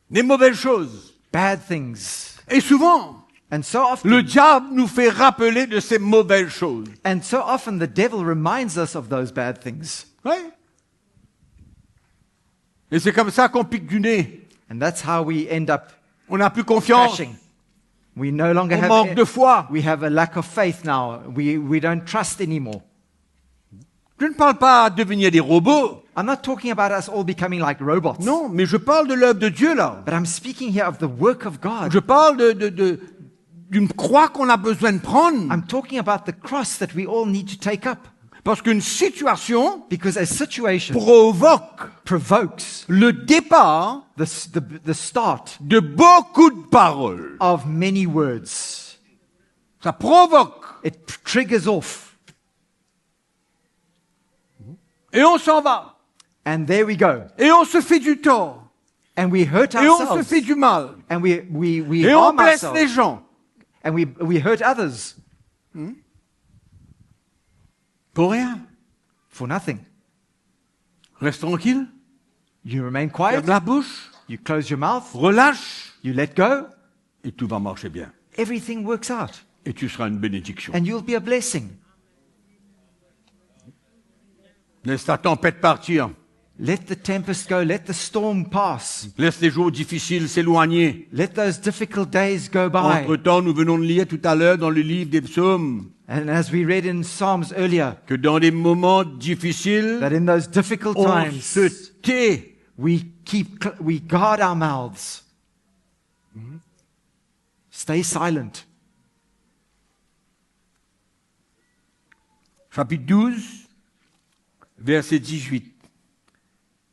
des mauvaises choses.
bad things.
Et souvent,
And so often,
le diable nous fait rappeler de ces mauvaises choses.
the devil reminds us of those bad things.
Ouais. Et c'est comme ça qu'on pique du nez.
And that's how we end up
On n'a plus confiance.
crashing. We no longer
On manque de
have
foi.
we have a lack of faith now. We don't trust anymore.
Je ne parle pas de devenir des robots.
I'm not talking about us all becoming like robots.
Non, mais je parle de l'œuvre de Dieu là.
But I'm speaking here of the work of God.
Je parle d'une croix qu'on a besoin de prendre.
I'm talking about the cross that we all need to take up.
Parce qu'une situation
Because a situation
provoque
provokes
le départ
the start
de beaucoup de paroles.
of many words.
Ça provoque.
It triggers off.
Et on s'en va.
And there we go.
Et on se fait du tort.
And we hurt
Et on se
ourselves.
fait du mal.
And we
Et on
harm
blesse
ourselves.
les gens.
And we hurt others
Pour rien.
for nothing.
Reste tranquille.
You remain quiet.
Ferme la bouche.
You close your mouth.
Relâche.
You let go.
Et tout va marcher bien.
Everything works out.
Et tu seras une bénédiction.
And you'll be a blessing.
Laisse ta tempête partir.
Let the tempest go. Let the storm pass.
Laisse les jours difficiles s'éloigner.
Let those difficult days go by.
Entre-temps, nous venons de lire tout à l'heure dans le livre des psaumes
And as we read in Psalms earlier,
que dans des moments difficiles,
that in those difficult
on
times,
se tait.
we guard our mouths. Stay silent.
Chapitre 12, verset 18.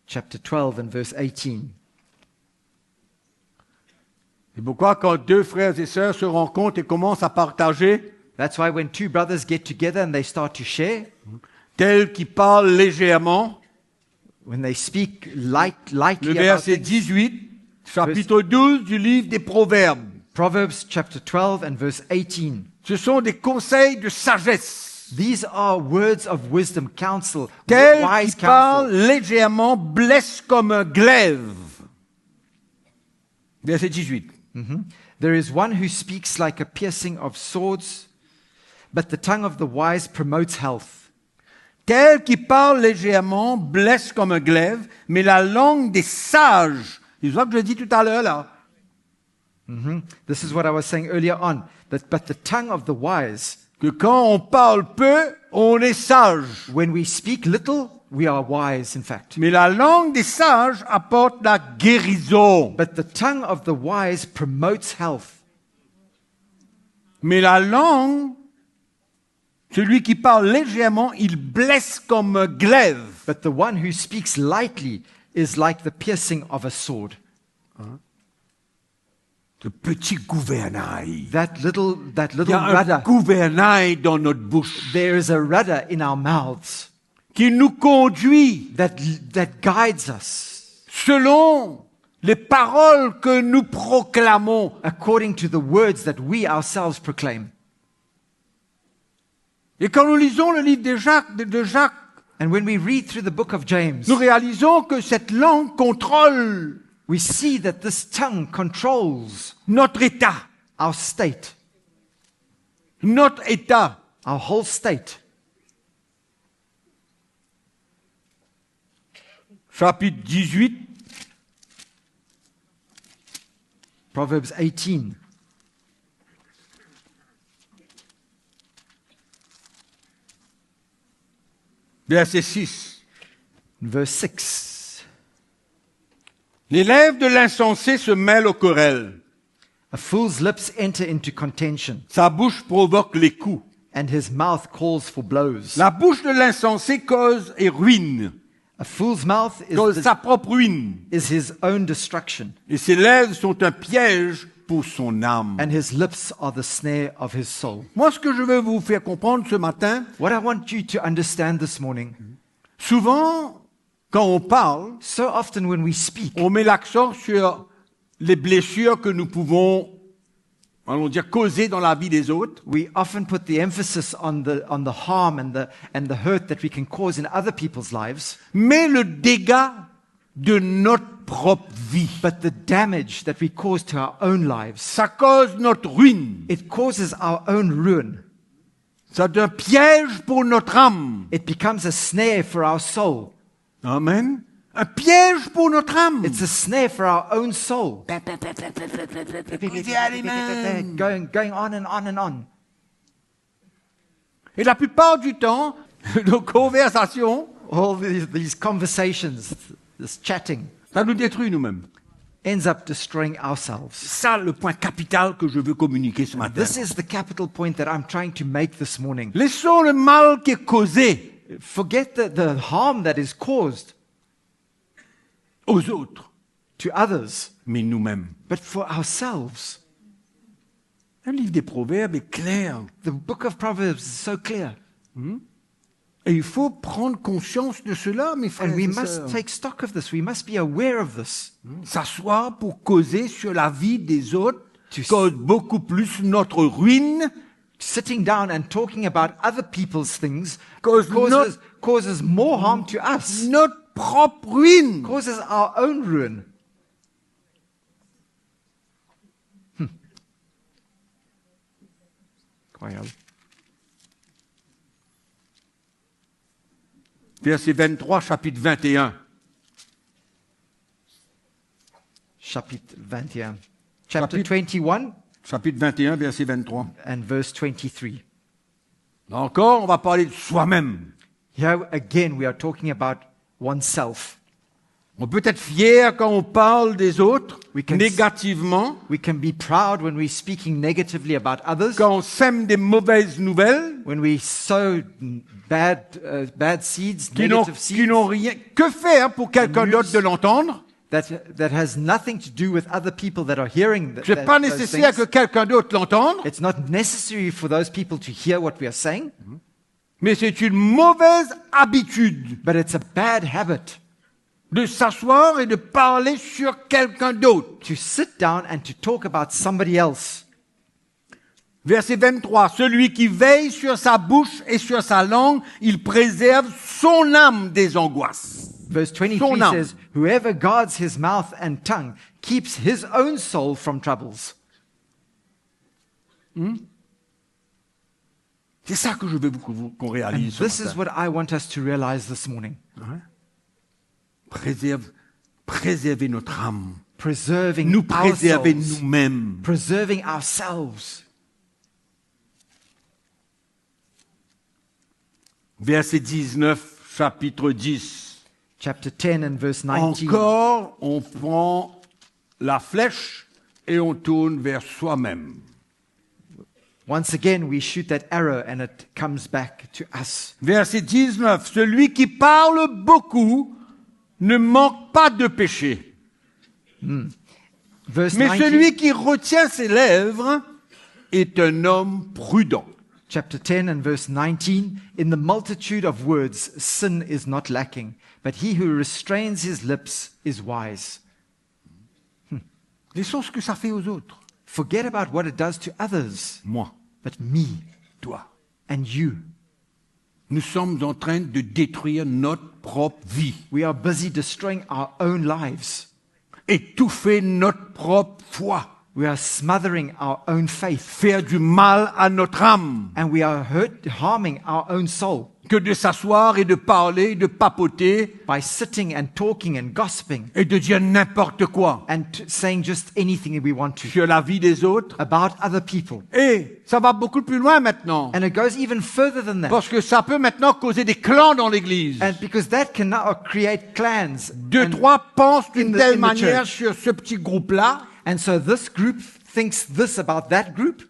Chapter 12 and verse 18.
C'est pourquoi quand deux frères et sœurs se rencontrent et commencent à partager,
That's why when two brothers get together and they start to share,
tels qui parlent légèrement,
when they speak lightly
le
about
verset
things,
18, chapitre 12 du livre des Proverbes.
Proverbs chapter 12 and verse 18.
Ce sont des conseils de sagesse.
These are words of wisdom, counsel,
Tel
wise
qui parle
counsel.
légèrement blesse comme un glaive. Verset 18.
There is one who speaks like a piercing of swords, but the tongue of the wise promotes health.
Tel qui parle légèrement blesse comme un glaive, mais la langue des sages, c'est ça que je dis tout à l'heure là,
This is what I was saying earlier on. But the tongue of the wise,
que quand on parle peu, on est sage.
when we speak little, we are wise, in fact.
Mais la langue des sages apporte la guérison.
But the tongue of the wise promotes health.
Mais la langue, celui qui parle légèrement, il blesse comme un glaive.
But the one who speaks lightly is like the piercing of a sword.
Ce petit gouvernail.
That little
Il y a un
rudder,
gouvernail dans notre bouche
there is a rudder in our mouths
qui nous conduit
that guides us
selon les paroles que nous proclamons.
according to the words that we ourselves proclaim.
Et quand nous lisons le livre de Jacques,
And when we read through the book of James,
nous réalisons que cette langue contrôle
we see that this tongue controls
notre état.
our state,
Notre état.
our whole state.
Chapitre 18,
Proverbs 18.
verset 6.
Verse 6.
Les lèvres de l'insensé se mêlent aux querelles.
A fool's lips enter into contention,
Sa bouche provoque les coups.
and his mouth calls for blows.
La bouche de l'insensé cause et ruine,
A fool's mouth
cause sa propre ruine.
is his own destruction,
Et ses lèvres sont un piège pour son âme.
and his lips are the snare of his soul.
Moi, ce que je veux vous faire comprendre ce matin,
What I want you to understand this morning,
souvent, quand on parle,
so often when we speak,
on met l'accent sur les blessures que nous pouvons, allons dire, causer dans la vie des autres.
we often put the emphasis on the harm and the hurt that we can cause in other people's lives,
Mais le dégât de notre propre vie,
but the damage that we cause to our own lives,
ça cause notre ruine.
it causes our own ruin.
C'est un piège pour notre âme.
It becomes a snare for our soul.
Amen. Un piège pour notre âme.
It's a snare for our own soul. Going on and on and on.
Et la plupart du temps, nos conversations,
All these conversations, this chatting,
ça nous détruit nous-mêmes.
ends up destroying ourselves.
C'est ça le point capital que je veux communiquer ce matin.
This is the capital point that I'm trying to make this morning.
Laissons le mal qui est causé
Forget the harm that is caused
aux autres,
to others,
mais nous-mêmes.
but for ourselves.
Le livre des Proverbes est clair.
The book of Proverbs is so clear.
Et il faut prendre conscience de cela, mes frères
And we
et
must
sœurs.
take stock of this. We must be aware of this.
S'asseoir pour causer sur la vie des autres
Tu-
cause beaucoup plus notre ruine,
Sitting down and talking about other people's things
Cause
causes more harm to us,
notre propre ruine.
causes our own ruin. Incroyable.
Verset 23, chapitre 21.
Chapitre 21. Chapter
Chapitre-
21
Chapitre 21, verset 23.
and verse 23.
Là encore, on va parler de soi-même.
Here again, we are talking about oneself.
On peut être fier quand on parle des autres
We can-
négativement,
We can be proud when we're speaking negatively about others,
quand on sème des mauvaises nouvelles
when we sow bad seeds,
qui n'ont
negative seeds,
rien. Que faire pour quelqu'un
news-
d'autre de l'entendre?
that has nothing to do with other people that are hearing
C'est pas
those
nécessaire
things.
que quelqu'un d'autre l'entende,
It's not necessary for those people to hear what we are saying,
mais c'est une mauvaise habitude
but it's a bad habit
de s'asseoir et de parler sur quelqu'un d'autre.
to sit down and to talk about somebody else.
Verset 23, celui qui veille sur sa bouche et sur sa langue, il préserve son âme des angoisses.
Verse 23
Son âme.
says, whoever guards his mouth and tongue keeps his own soul from troubles.
C'est ça que je veux qu'on
And
réalise.
this
ce
is
matin.
what I want us to realize this morning.
Préserver notre âme.
Preserving
Nous
our
préserver
souls.
nous-mêmes.
Preserving ourselves.
Verset 19, chapitre 10.
Chapter 10 and verse 19.
Encore, on prend la flèche et on tourne vers soi-même.
Once again, we shoot that arrow and it comes back to us.
Verset 19, celui qui parle beaucoup ne manque pas de péché.
Verse
Mais
19,
celui qui retient ses lèvres est un homme prudent.
chapter 10 and verse 19. In the multitude of words, sin is not lacking, but he who restrains his lips is wise.
Laissons ce que ça fait aux autres.
Forget about what it does to others,
Moi,
but me
toi.
and you.
Nous sommes en train de détruire notre propre vie,
We are busy destroying our own lives.
étouffer notre propre foi,
We are smothering our own faith,
faire du mal à notre âme,
and we are harming our own soul
que de s'asseoir et de parler, de papoter
by sitting and talking and gossiping
et de dire n'importe quoi
and saying just anything we want to
sur la vie des autres.
about other people.
Et ça va beaucoup plus loin maintenant,
And it goes even further than that.
parce que ça peut maintenant causer des clans dans l'église.
And because that can now create clans.
Deux, trois pensent d'une
in
telle
the
manière
church.
sur ce petit groupe-là,
And so this group thinks this about that group,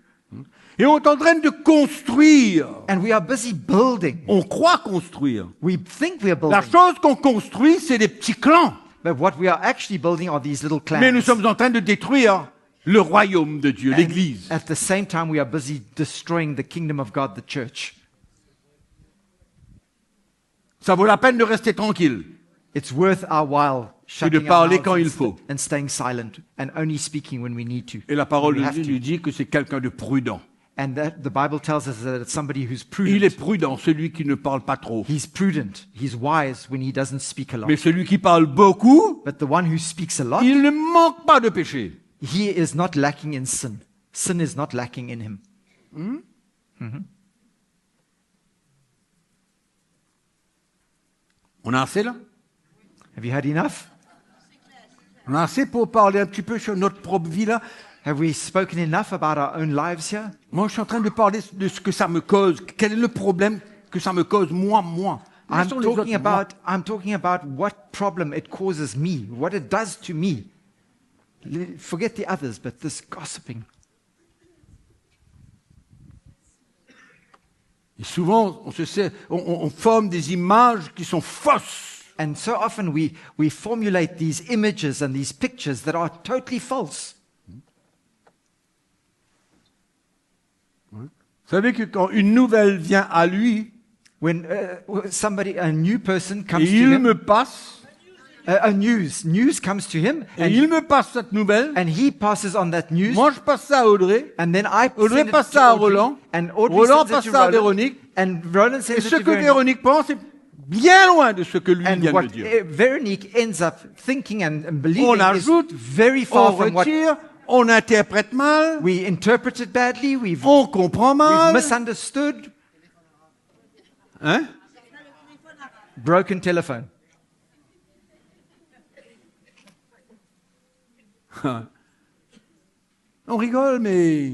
et on est en train de construire.
and we are busy building.
On croit construire.
We think we are
La
building,
chose qu'on construit, c'est des petits clans.
but what we are actually building are these little clans.
Mais nous sommes en train de détruire le royaume de Dieu,
And
l'Église.
at the same time, we are busy destroying the kingdom of God, the church.
Ça vaut la peine de rester tranquille.
It's worth our while shutting our
parler
mouths
quand il
and
faut.
and staying silent and only speaking when we need to.
Et la parole
when we
de
have
Dieu
to.
nous dit que c'est quelqu'un de prudent.
And that the Bible tells us that it's somebody who's
Il est
prudent.
prudent, celui qui ne parle pas trop.
He's prudent. He's wise when he doesn't speak a lot.
Mais celui qui parle beaucoup,
But the one who speaks a lot,
il ne manque pas de péché.
he is not lacking in sin. Sin is not lacking in him.
On a assez là?
Have you had enough?
On a assez pour parler un petit peu sur notre propre vie là?
Have we spoken enough about our own lives here?
Moi, je suis en train de parler de ce que ça me cause. Quel est le problème que ça me cause, moi?
I'm
Laissons les autres, moi.
I'm talking about what problem it causes me, what it does to me. Forget the others, but this gossiping.
Et souvent, on forme des images qui sont fausses.
And so often we formulate these images and these pictures that are totally false.
Vous savez que quand une nouvelle vient à lui,
When a new person
et
comes to
il
him,
me passe,
news comes to him,
et il me passe cette nouvelle,
and he passes on that news,
moi je passe ça à Audrey,
and then I
Audrey
send it
passe
to
ça à
Audrey,
Roland,
and Audrey
Roland
sends it
passe
to
ça à
Roland,
Véronique,
and Roland
et
sends it
ce
to
que
Veronique.
Véronique pense est bien loin de ce que lui
And
vient
what
de dire.
Veronique ends up thinking and believing
On
is
ajoute,
very
On
far from what
retire, on interprète mal,
we interpreted badly, we've
on comprend mal.
misunderstood.
Hein?
Broken telephone.
On rigole, mais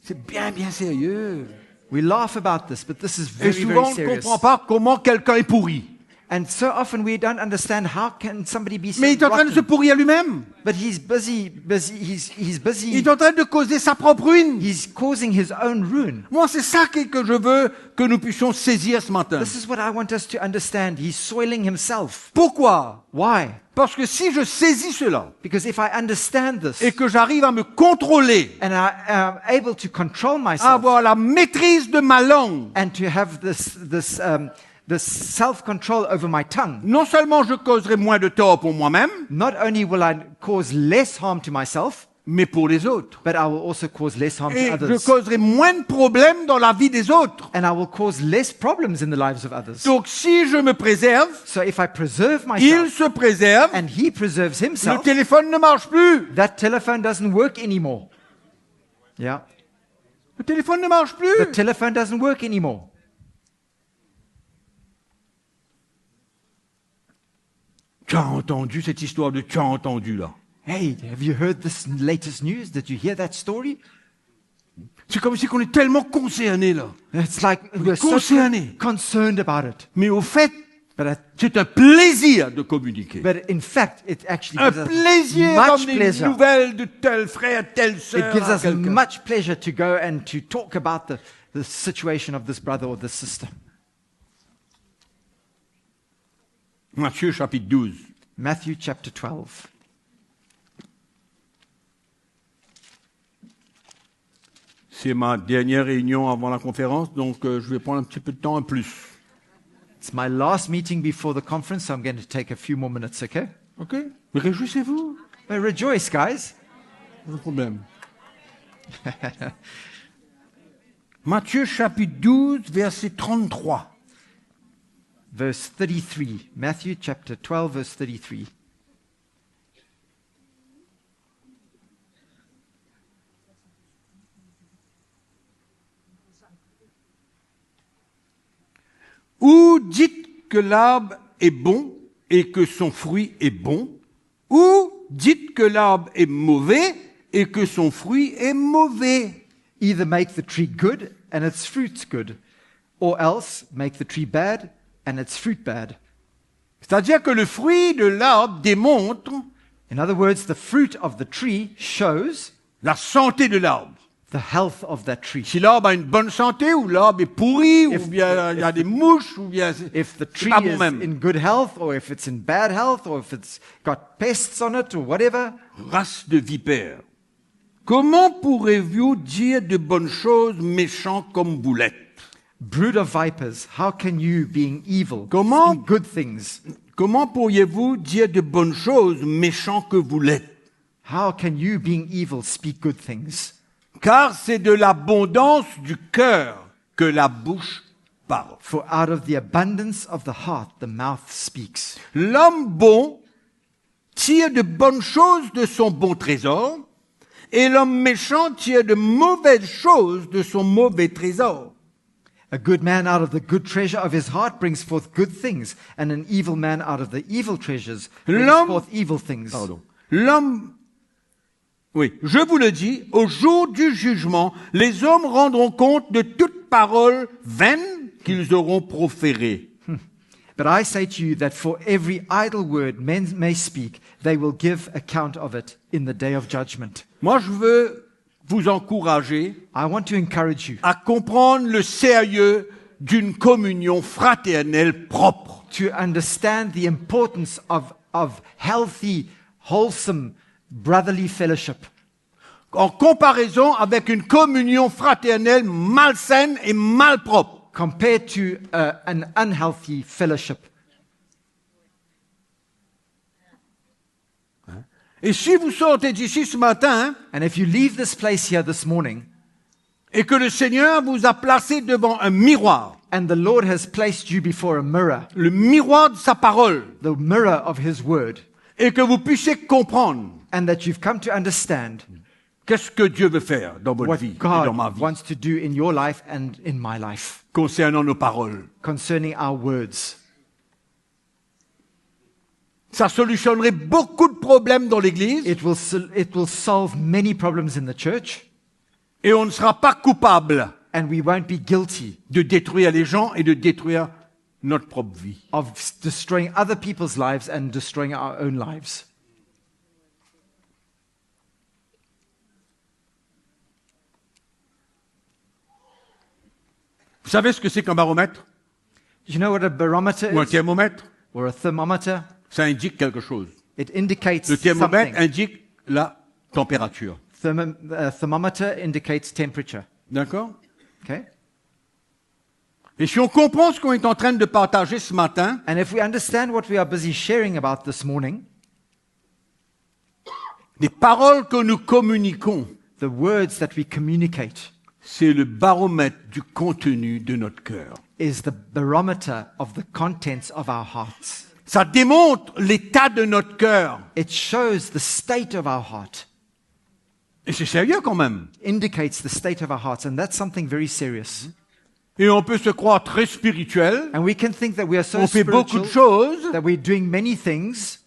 c'est bien, bien sérieux.
We laugh about this, but this is
Et
very,
souvent,
very
on ne
serious.
comprend pas comment quelqu'un est pourri.
And so often we don't understand how can somebody be so
Mais il est en train de se
rotten.
pourrir lui-même.
But he's busy, he's
Il
busy,
est en train de causer sa propre ruine.
he's causing his own ruin.
Moi, c'est ça que je veux que nous puissions saisir ce matin.
This is what I want us to understand. He's soiling himself.
Pourquoi?
Why?
Parce que si je saisis cela
Because if I understand this
et que j'arrive à me contrôler,
and I am able to control
à
myself
avoir la maîtrise de ma langue,
and to have this the self-control over my tongue,
non seulement je causerai moins de tort pour moi-même,
not only will I cause less harm to myself,
mais pour les autres.
but I will also cause less harm
Et
to
je
others.
causerai moins de problèmes dans la vie des autres.
And I will cause less problems in the lives of others.
Donc si je me préserve,
So if I preserve
il
myself
se préserve,
and he preserves
le
himself,
téléphone ne marche plus.
that telephone doesn't work anymore. Yeah.
Le téléphone ne marche plus.
The telephone doesn't work anymore.
Tu as entendu cette histoire de tu as entendu là?
Hey, have you heard this latest news? Did you hear that story?
C'est comme si on est tellement concerné là.
It's like we're so
Concerné.
concerned about it.
Mais au fait,
But,
c'est un plaisir de communiquer.
but in fact, it actually
Un
gives us
plaisir
much
comme des
pleasure.
nouvelles de tel frère, telle sœur.
It gives
à
us
quelqu'un.
much pleasure to go and to talk about the situation of this brother or this sister.
Matthieu chapitre 12.
Matthew chapter 12.
C'est ma dernière réunion avant la conférence, donc je vais prendre un petit peu de temps en plus.
It's my last meeting before the conference, so I'm going to take a few more minutes, okay?
Ok? Mais réjouissez-vous.
But rejoice, guys.
Pas de problème. Matthieu chapitre 12, verset 33.
Verse 33. Matthew chapter 12, verse 33.
Ou dites que l'arbre est bon et que son fruit est bon, ou dites que l'arbre est mauvais et que son fruit est mauvais.
Either make the tree good and its fruits good, or else make the tree bad and its fruit bad.
C'est-à-dire que le fruit de l'arbre démontre
In other words, the fruit of the tree shows
la santé de l'arbre.
the health of that tree.
Si l'arbre a une bonne santé, ou l'arbre est pourri, ou bien il y a des mouches, ou bien
If the
c'est
tree
pas bon
is
même.
in good health, or if it's in bad health, or if it's got pests on it, or whatever.
Race de vipères. Comment pourrez-vous dire de bonnes choses méchants comme vous l'êtes?
Brood of vipers, how can you, being evil,
Comment-
speak good things?
Comment pourriez-vous dire de bonnes choses méchants que vous l'êtes?
How can you, being evil, speak good things?
Car c'est de l'abondance du cœur que la bouche parle.
For out of the abundance of the heart, the mouth speaks.
L'homme bon tire de bonnes choses de son bon trésor, et l'homme méchant tire de mauvaises choses de son mauvais trésor.
A good man out of the good treasure of his heart brings forth good things, and an evil man out of the evil treasures brings
L'homme-
forth evil things.
L'homme, oui, je vous le dis, au jour du jugement, les hommes rendront compte de toute parole vaine qu'ils auront proférée.
But I say to you that for every idle word men may speak, they will give account of it in the day of judgment.
Moi, je veux vous encourager
I want to encourage you
à comprendre le sérieux d'une communion fraternelle propre.
to understand the importance of healthy, wholesome, brotherly fellowship
En comparaison avec une communion fraternelle malsaine et malpropre.
compared to an unhealthy fellowship.
Et si vous sortez d'ici ce matin
And if you leave this place here this morning,
et que le Seigneur vous a placé devant un miroir,
and the Lord has placed you before a mirror,
le miroir de sa parole,
the mirror of His Word,
et que vous puissiez comprendre
and that you've come to understand
qu'est-ce que Dieu veut faire dans votre
what
vie et dans ma
God
vie
wants to do in your life and in my life
concernant nos paroles.
concerning our words.
Ça solutionnerait beaucoup de problèmes dans l'Église
It will solve many problems in the church,
et on ne sera pas coupable
and we won't be guilty
de détruire les gens et de détruire notre propre vie.
of destroying other people's lives and destroying our own lives.
Vous savez ce que c'est qu'un baromètre
Do you know what a barometer
ou un
is?
thermomètre?
Or a thermometer?
Ça indique quelque chose.
It indicates
Le thermomètre
something.
indique la température.
Thermometer indicates temperature.
D'accord?
Okay?
Et si on comprend ce qu'on est en train de partager ce matin,
And if we understand what we are busy sharing about this morning,
les paroles que nous communiquons,
the words that we communicate
c'est le baromètre du contenu de notre cœur.
is the barometer of the contents of our hearts.
Ça démontre l'état de notre cœur.
It shows the state of our heart,
Et c'est sérieux quand même.
indicates the state of our hearts, and that's something very serious.
Et on peut se croire très spirituel.
And we can think that we are so
On fait beaucoup de
spiritual,
choses.
that we're doing many things,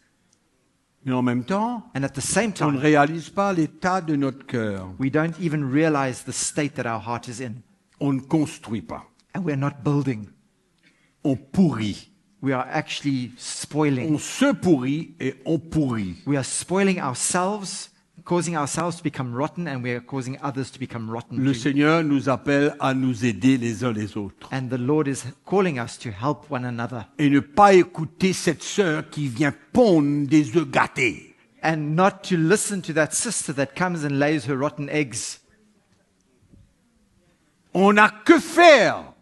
Mais en même temps,
and at the same
on ne
time,
réalise pas l'état de notre cœur.
we don't even realize the state that our heart is in.
On ne construit pas.
And we're not building.
On pourrit.
We are actually
On
spoiling.
se pourrit et on pourrit.
We are spoiling ourselves, causing ourselves to become rotten, and we are causing others to become rotten
Le
too.
Seigneur nous appelle à nous aider les uns les autres.
And the Lord is calling us to help one another
Et ne pas écouter cette sœur qui vient pondre des œufs gâtés.
and not to listen to that sister that comes and lays her rotten eggs.
On n'a que faire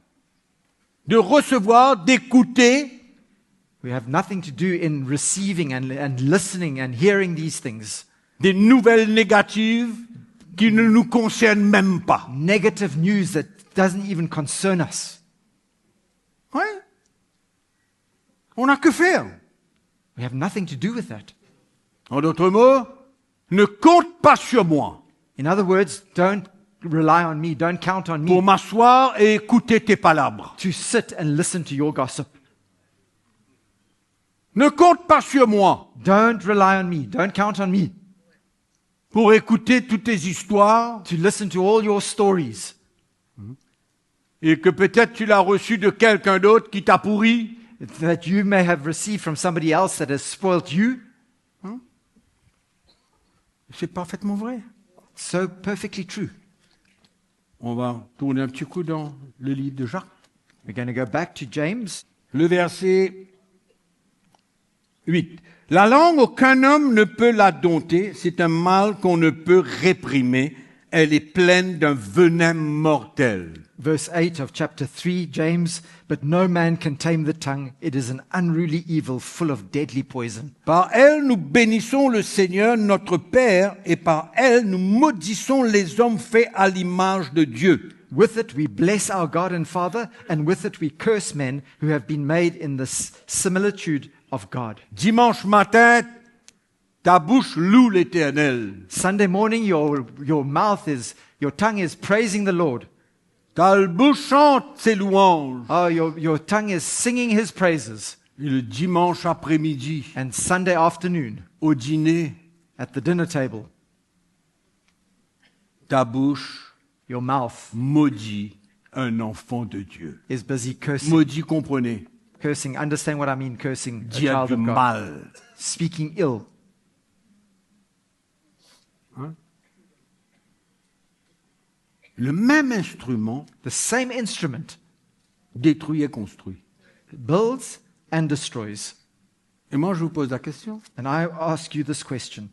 de recevoir, d'écouter,
We have nothing to do in receiving and listening and hearing these things.
des nouvelles négatives qui ne nous concernent même pas.
Negative news that doesn't even concern us.
Ouais. On n'a que faire.
We have nothing to do with that.
En d'autres mots, ne compte pas sur moi
In other words, don't rely on me, don't count on
pour
me
m'asseoir et écouter tes palabres.
to sit and listen to your gossip.
Ne compte pas sur moi
Don't rely on me, don't count on me
pour écouter toutes tes histoires
to listen to all your stories
et que peut-être tu l'as reçu de quelqu'un d'autre qui t'a pourri.
that you may have received from somebody else that has spoilt you.
C'est parfaitement vrai.
So perfectly true.
On va tourner un petit coup dans le livre de Jacques.
We're going to go back to James.
Le verset 8. La langue, aucun homme ne peut la dompter. C'est un mal qu'on ne peut réprimer. Elle est pleine d'un venin mortel.
Verse 8 of chapter 3, James, but no man can tame the tongue. It is an unruly evil full of deadly poison.
Par elle, nous bénissons le Seigneur, notre Père, et par elle, nous maudissons les hommes faits à l'image de Dieu.
With it we bless our God and Father, and with it we curse men who have been made in the similitude of God.
Dimanche matin, ta bouche loue l'Éternel.
Sunday morning, your tongue is praising the Lord.
Ta bouche chante ses louanges.
Oh, your tongue is singing his praises.
Et le dimanche après-midi,
And Sunday afternoon,
au dîner,
at the dinner table,
ta bouche
your mouth
maudit un enfant de Dieu.
is busy cursing.
Maudit, comprenez,
Cursing, understand what I mean, cursing a
dire
child
du
of God.
mal.
Speaking ill.
Le même instrument
The same instrument
détruit et construit.
builds and destroys.
Et moi, je vous pose la question.
And I ask you this question.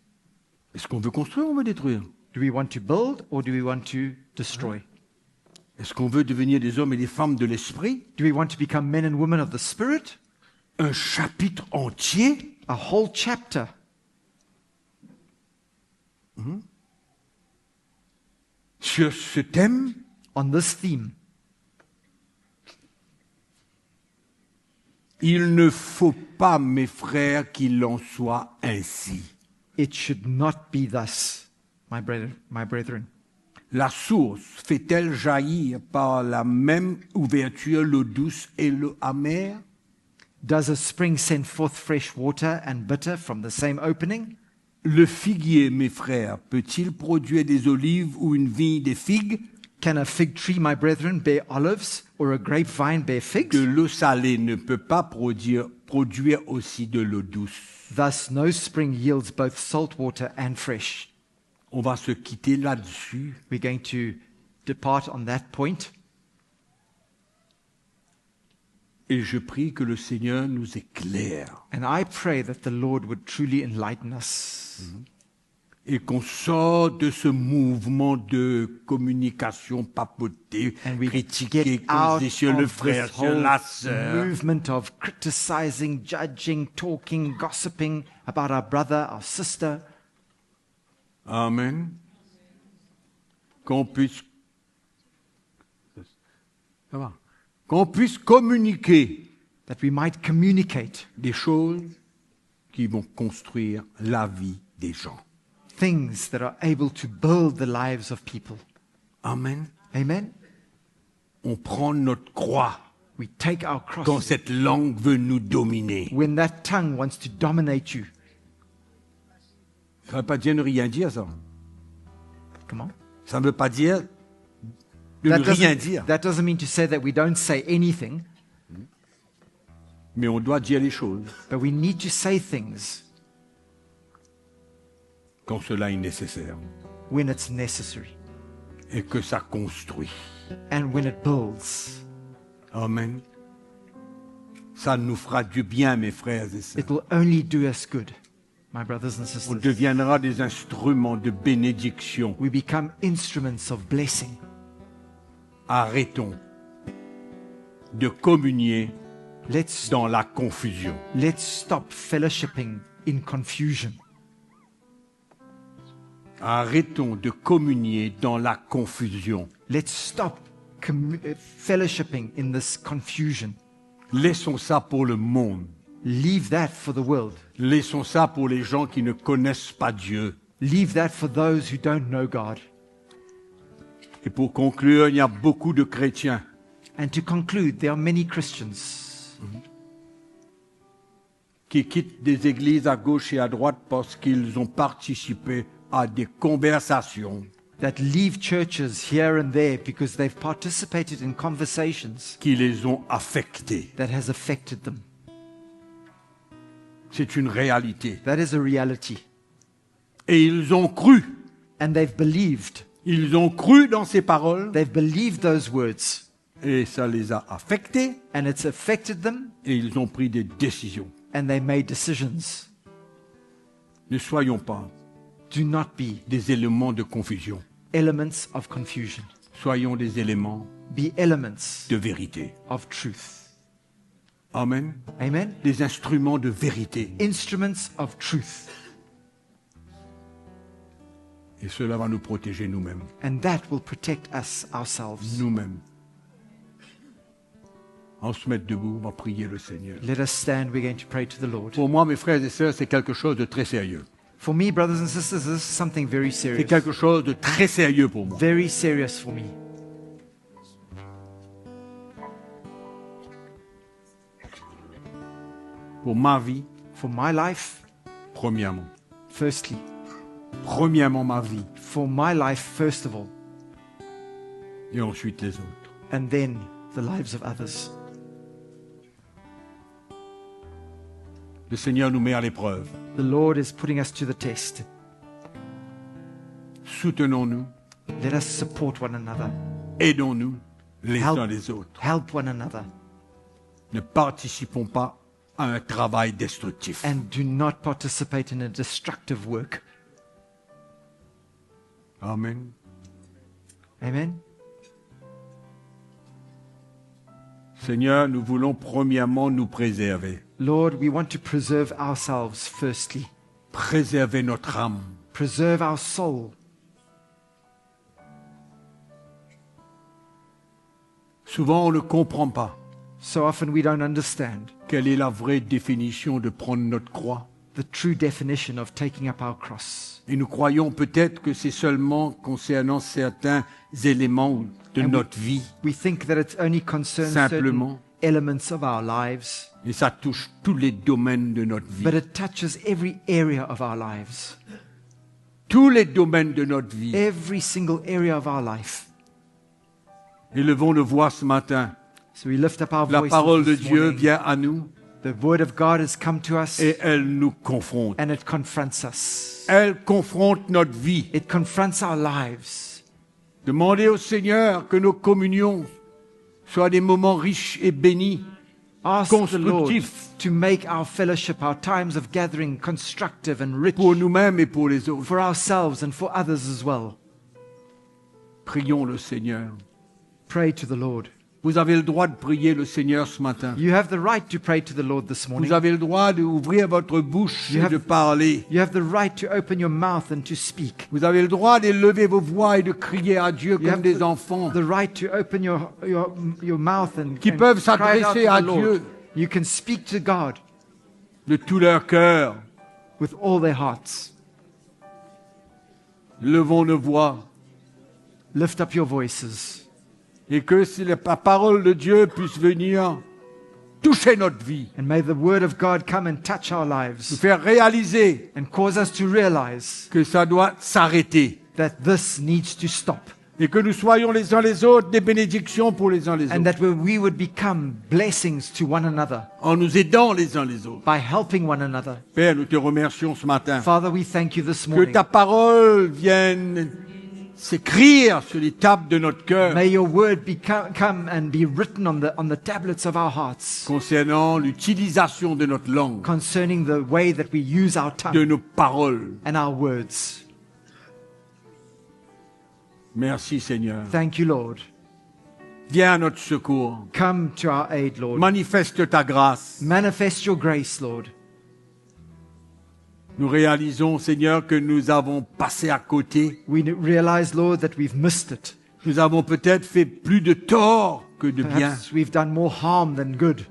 Est-ce qu'on veut construire ou on veut détruire?
Do we want to build or do we want to destroy?
Est-ce qu'on veut devenir des hommes et des femmes de l'esprit?
Do we want to become men and women of the Spirit?
Un chapitre entier
A whole chapter
sur ce thème?
on this theme.
Il ne faut pas, mes frères, qu'il en soit ainsi.
It should not be thus, my brethren.
La source fait-elle jaillir par la même ouverture l'eau douce et l'eau amère?
Does a spring send forth fresh water and bitter from the same opening?
Le figuier, mes frères, peut-il produire des olives ou une vigne des figues?
Can a fig tree, my brethren, bear olives, or a grapevine bear
Que
figs?
l'eau salée ne peut pas produire aussi de l'eau douce.
Thus no spring yields both salt water and fresh.
On va se quitter là-dessus.
We're going to depart on that point.
Et je prie que le Seigneur nous éclaire.
And I pray that the Lord would truly enlighten us.
et qu'on sort de ce mouvement de communication papotée,
And we
critiquer,
get out
causer sur le
of
frère,
this
sur
whole
la sœur.
movement of criticizing, judging, talking, gossiping about our brother, our sister.
Amen. Qu'on puisse, ça va, qu'on puisse communiquer
That we might communicate
des choses qui vont construire la vie des gens.
things that are able to build the lives of people.
Amen.
Amen?
On prend notre croix
We take our
quand
cross
cette langue veut nous dominer.
when that tongue wants to dominate you.
Ça ne veut pas dire ne rien dire, ça.
Come on.
Ça ne veut pas dire de ne rien dire.
That doesn't mean to say that we don't say anything,
Mais on doit dire les choses
but we need to say things
quand cela est nécessaire
when it's necessary
et que ça construit.
and when it builds.
Amen. Ça nous fera du bien, mes frères et sœurs.
It will only do us good, my brothers and
On
sisters.
deviendra des instruments de bénédiction.
We become instruments of blessing.
Arrêtons de communier
Let's
dans la confusion.
stop fellowshipping in confusion.
Arrêtons de communier dans la confusion.
Let's stop fellowshipping in this confusion.
Laissons ça pour le monde.
Leave that for the world.
Laissons ça pour les gens qui ne connaissent pas Dieu.
Leave that for those who don't know God.
Et pour conclure, il y a beaucoup de chrétiens
And to conclude, there are many Christians
qui quittent des églises à gauche et à droite parce qu'ils ont participé à des conversations
that leave churches here and there because they've participated in conversations
qui les ont affectés.
that has affected them.
C'est une réalité.
That is a reality.
Et ils ont cru.
And they've believed.
Ils ont cru dans ces paroles
They've believed those words.
et ça les a affectés
And it's affected them.
et ils ont pris des décisions.
And they made decisions.
Ne soyons pas
Do not be
des éléments de confusion.
elements of confusion.
Soyons des éléments
Be elements
de vérité.
of truth.
Amen.
Amen?
Des instruments de vérité.
Instruments of truth.
Et cela va nous protéger nous-mêmes.
And that will protect us ourselves.
Nous-mêmes. On se met debout, on va prier le Seigneur.
Let us stand. We're going to pray to the Lord.
Pour moi, mes frères et sœurs, c'est quelque chose de très sérieux.
For me, brothers and sisters, this is something very
C'est
serious.
quelque chose de très sérieux pour moi.
Very serious for me.
Pour ma vie,
For my life,
premièrement.
firstly.
Premièrement, ma vie.
For my life, first of all.
Et ensuite les autres.
And then the lives of others.
Le Seigneur nous met à l'épreuve.
The Lord is putting us to the test.
Soutenons-nous,
Let us support one another.
aidons-nous les
Help.
uns les autres.
Help one another.
Ne participons pas à un travail destructif.
And do not participate in a destructive work.
Amen.
Amen?
Seigneur, nous voulons premièrement nous préserver.
Lord, we want to preserve ourselves firstly.
Préserver notre âme.
Preserve our soul.
Souvent, on ne comprend pas
So often we don't understand
quelle est la vraie définition de prendre notre croix.
the true definition of taking up our cross.
Et nous croyons peut-être que c'est seulement concernant certains éléments de
And
notre vie.
We think that it only concerns
Simplement.
certain elements of our lives,
Et ça touche tous les domaines de notre vie.
but it touches every area of our lives.
Tous les domaines de notre vie.
Every single area of our life.
Élevons le voix ce matin.
So we lift up our
La
voices
parole de
this
Dieu
morning.
vient à nous
The word of God has come to us
et elle nous confronte.
and it confronts us.
Elle confronte notre vie.
It confronts our lives.
Demandez au Seigneur que nos communions soient des moments riches et bénis.
Ask the Lord
constructif
to make our fellowship, our times of gathering, constructive and rich
pour nous-mêmes et pour les autres.
for ourselves and for others as well.
Prions le Seigneur.
Pray to the Lord.
Vous avez le droit de prier le Seigneur ce matin.
You have the right to pray to the Lord this morning.
Vous avez le droit d'ouvrir votre bouche
You
et
have-
de parler.
You have the right to open your mouth and to speak.
Vous avez le droit d'élever vos voix et de crier à Dieu
You
comme
have
des enfants.
the right to open your mouth and,
Qui
and
peuvent
cry out
s'adresser
to
à
the Lord.
Dieu.
You can speak to God
De tout leur cœur.
with all their hearts.
Levons nos voix.
Lift up your voices.
Et que si la parole de Dieu puisse venir toucher notre vie.
And may the word of God come and touch our
Nous
lives
faire réaliser
and cause us to realize
que ça doit s'arrêter.
that this needs to stop.
Et que nous soyons les uns les autres des bénédictions pour les uns les
And
autres.
that we would become blessings to one another
En nous aidant les uns les autres.
by helping one another.
Père, nous te remercions ce matin.
Father, we thank you this
Que
morning.
ta parole vienne s'écrire sur les tables de notre cœur
May your word come and be written on the tablets of our hearts
concernant l'utilisation de notre langue,
concerning the way that we use our
de
tongue
nos paroles.
and our words.
Merci Seigneur.
Thank you, Lord.
Viens à notre secours.
Come to our aid, Lord.
Manifeste ta grâce.
Manifest your grace, Lord.
Nous réalisons, Seigneur, que nous avons passé à côté.
We realize, Lord, that we've missed it.
Nous avons peut-être fait plus de tort que de bien.
Perhaps we've done more harm than good.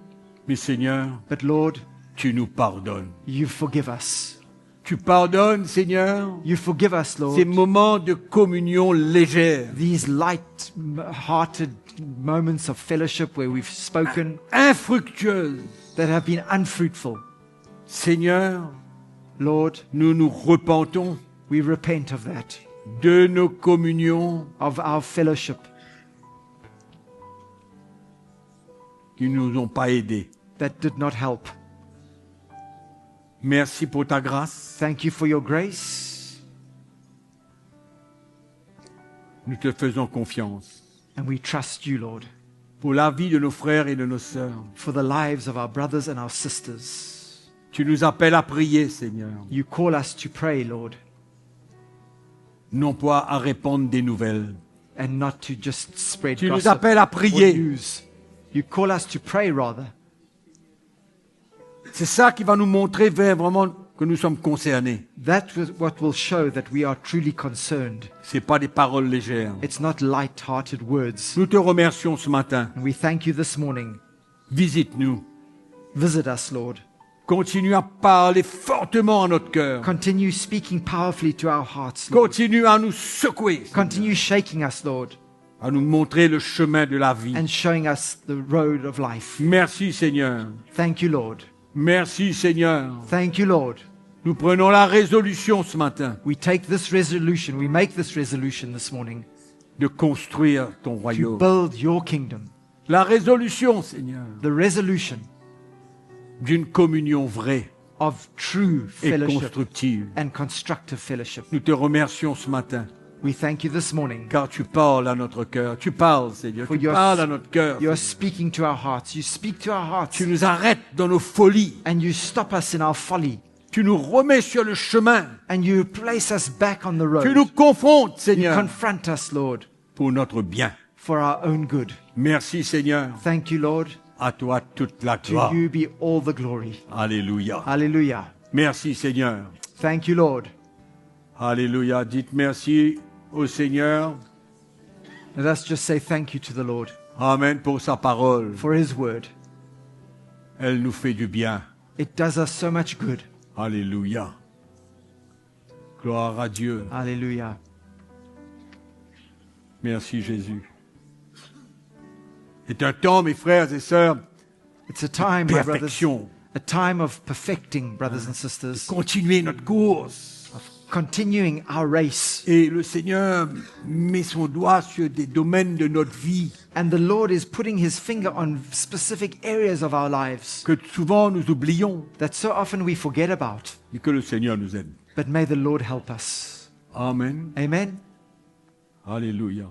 Mais Seigneur,
But Lord,
tu nous pardonnes.
you forgive us.
Tu pardonnes, Seigneur,
You forgive us, Lord.
ces moments de communion légère,
These light-hearted moments of fellowship where we've spoken
infructueuses.
that have been unfruitful.
Seigneur,
Lord,
nous nous repentons
we repent of that,
de nos communions
of our fellowship
qui ne nous ont pas aidés.
that did not help.
Merci pour ta grâce.
Thank you for your grace,
Nous te faisons confiance
and we trust you, Lord,
pour la vie de nos frères et de nos sœurs.
for the lives of our brothers and our sisters.
Tu nous appelles à prier, Seigneur,
You call us to pray, Lord,
non pas à répandre des nouvelles.
and not to just spread
Tu nous
gossip
appelles à
or
prier.
news. You call us to pray, rather.
C'est ça qui va nous montrer vraiment que nous sommes concernés.
That was what will show that we are truly concerned.
C'est pas des paroles légères.
It's not light-hearted words.
Nous te remercions ce matin.
And we thank you this morning.
Visite-nous.
Visit us, Lord.
Continue à parler fortement à notre cœur.
Continue speaking powerfully to our hearts, Lord.
Continue à nous secouer,
Continue shaking us, Lord,
à nous montrer le chemin de la vie.
and showing us the road of life.
Merci Seigneur.
Thank you, Lord.
Merci Seigneur.
Thank you, Lord.
Nous prenons la résolution ce matin
We take this resolution, we make this resolution this morning
de construire ton
to
royaume.
build your kingdom.
La résolution, Seigneur,
The resolution
d'une communion vraie
of true
et
fellowship
constructive.
and constructive fellowship.
Nous te remercions ce matin
We thank you this morning.
car tu parles à notre cœur. Tu parles, Seigneur.
For
Tu
your-
parles à notre cœur.
You are speaking to our hearts. You speak to our hearts.
Tu nous arrêtes dans nos folies.
And you stop us in our folly.
Tu nous remets sur le chemin.
And you place us back on the road.
Tu nous confrontes,
You
Seigneur,
confront us, Lord,
pour notre bien.
for our own good.
Merci, Seigneur.
Thank you, Lord.
À toi toute la
To
gloire.
you be all the glory.
Alléluia.
Hallelujah.
Merci, Seigneur.
Thank you, Lord.
Alléluia. Dites merci au Seigneur.
Let us just say thank you to the Lord
Amen pour sa parole.
for his word.
Elle nous fait du bien.
It does us so much good.
Alléluia. Gloire à Dieu.
Hallelujah.
Merci Jésus. C'est un temps, mes frères et sœurs,
It's a time, my brothers,
perfection.
a time of perfecting, brothers and sisters,
Continuer notre course.
continuing our race.
Et le Seigneur met son doigt sur des domaines de notre vie
And the Lord is putting his finger on specific areas of our lives
que souvent nous oublions
that so often we forget about.
et que le Seigneur nous aide.
But may the Lord help us.
Amen.
Amen.
Alléluia.